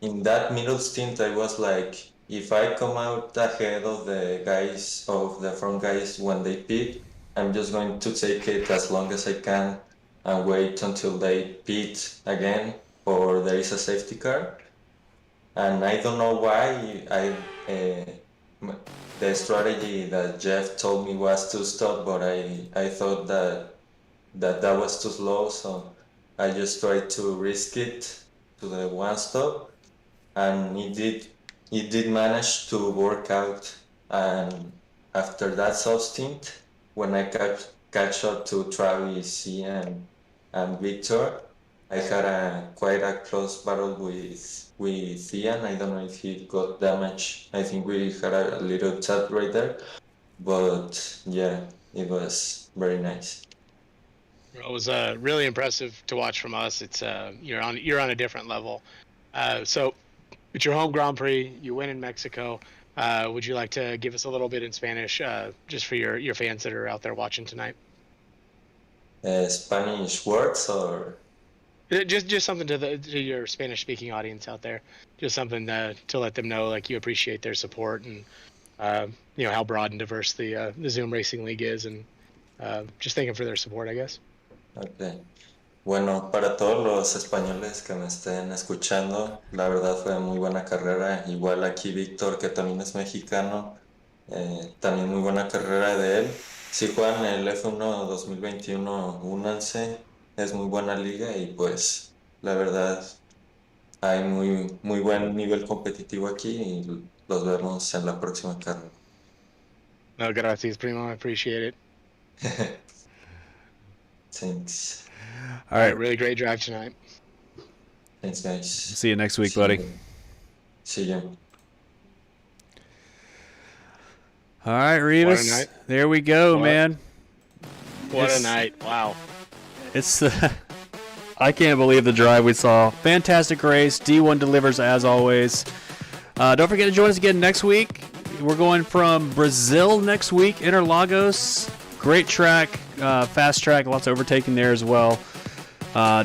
in that middle stint, I was like, if I come out ahead of the front guys when they pit, I'm just going to take it as long as I can and wait until they pit again or there is a safety car. And I don't know why the strategy that Jeff told me was to stop, but I thought that was too slow, so I just tried to risk it to the one stop, and it did manage to work out. And after that soft stint, when I catch up to Travis, Ian, and Victor, I had quite a close battle with Ian. I don't know if he got damaged. I think we had a little chat right there, but yeah, it was very nice. It was really impressive to watch from us. It's you're on a different level. So it's your home Grand Prix. You win in Mexico. Would you like to give us a little bit in Spanish, just for your fans that are out there watching tonight? Spanish words or? Just something to your Spanish speaking audience out there. Just something to let them know, like, you appreciate their support and how broad and diverse the Zoom Racing League is, and just thank them for their support, I guess. Okay. Bueno, para todos los españoles que me estén escuchando, la verdad fue muy buena carrera. Igual aquí Víctor, que también es mexicano, también muy buena carrera de él. Si juegan el F1 2021, únanse, es muy buena liga y pues la verdad hay muy buen nivel competitivo aquí y los vemos en la próxima carrera. No, gracias, primo. I appreciate it. Thanks. All right. Really great drive tonight. Thanks, guys. See you next week, buddy. See you. All right, Rivas. night. There we go, What? man. What It's- a night. Wow. It's I can't believe the drive we saw. Fantastic race. D1 delivers as always. Don't forget to join us again next week. We're going from Brazil next week, Interlagos. Great track, fast track, lots of overtaking there as well.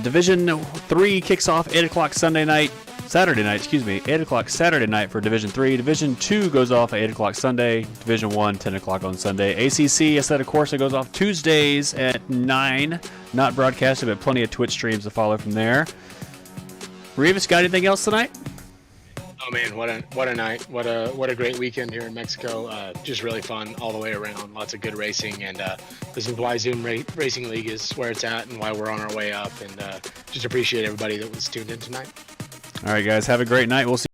Division 3 kicks off 8 o'clock Saturday night, 8 o'clock Saturday night for Division 3. Division 2 goes off at 8 o'clock Sunday. Division 1, 10 o'clock on Sunday. ACC, Assetto Corsa, goes off Tuesdays at 9. Not broadcasted, but plenty of Twitch streams to follow from there. Rivas, got anything else tonight? Oh man, what a night! What a great weekend here in Mexico. Just really fun all the way around. Lots of good racing, and this is why Zoom Racing League is where it's at, and why we're on our way up. And just appreciate everybody that was tuned in tonight. All right, guys, have a great night. We'll see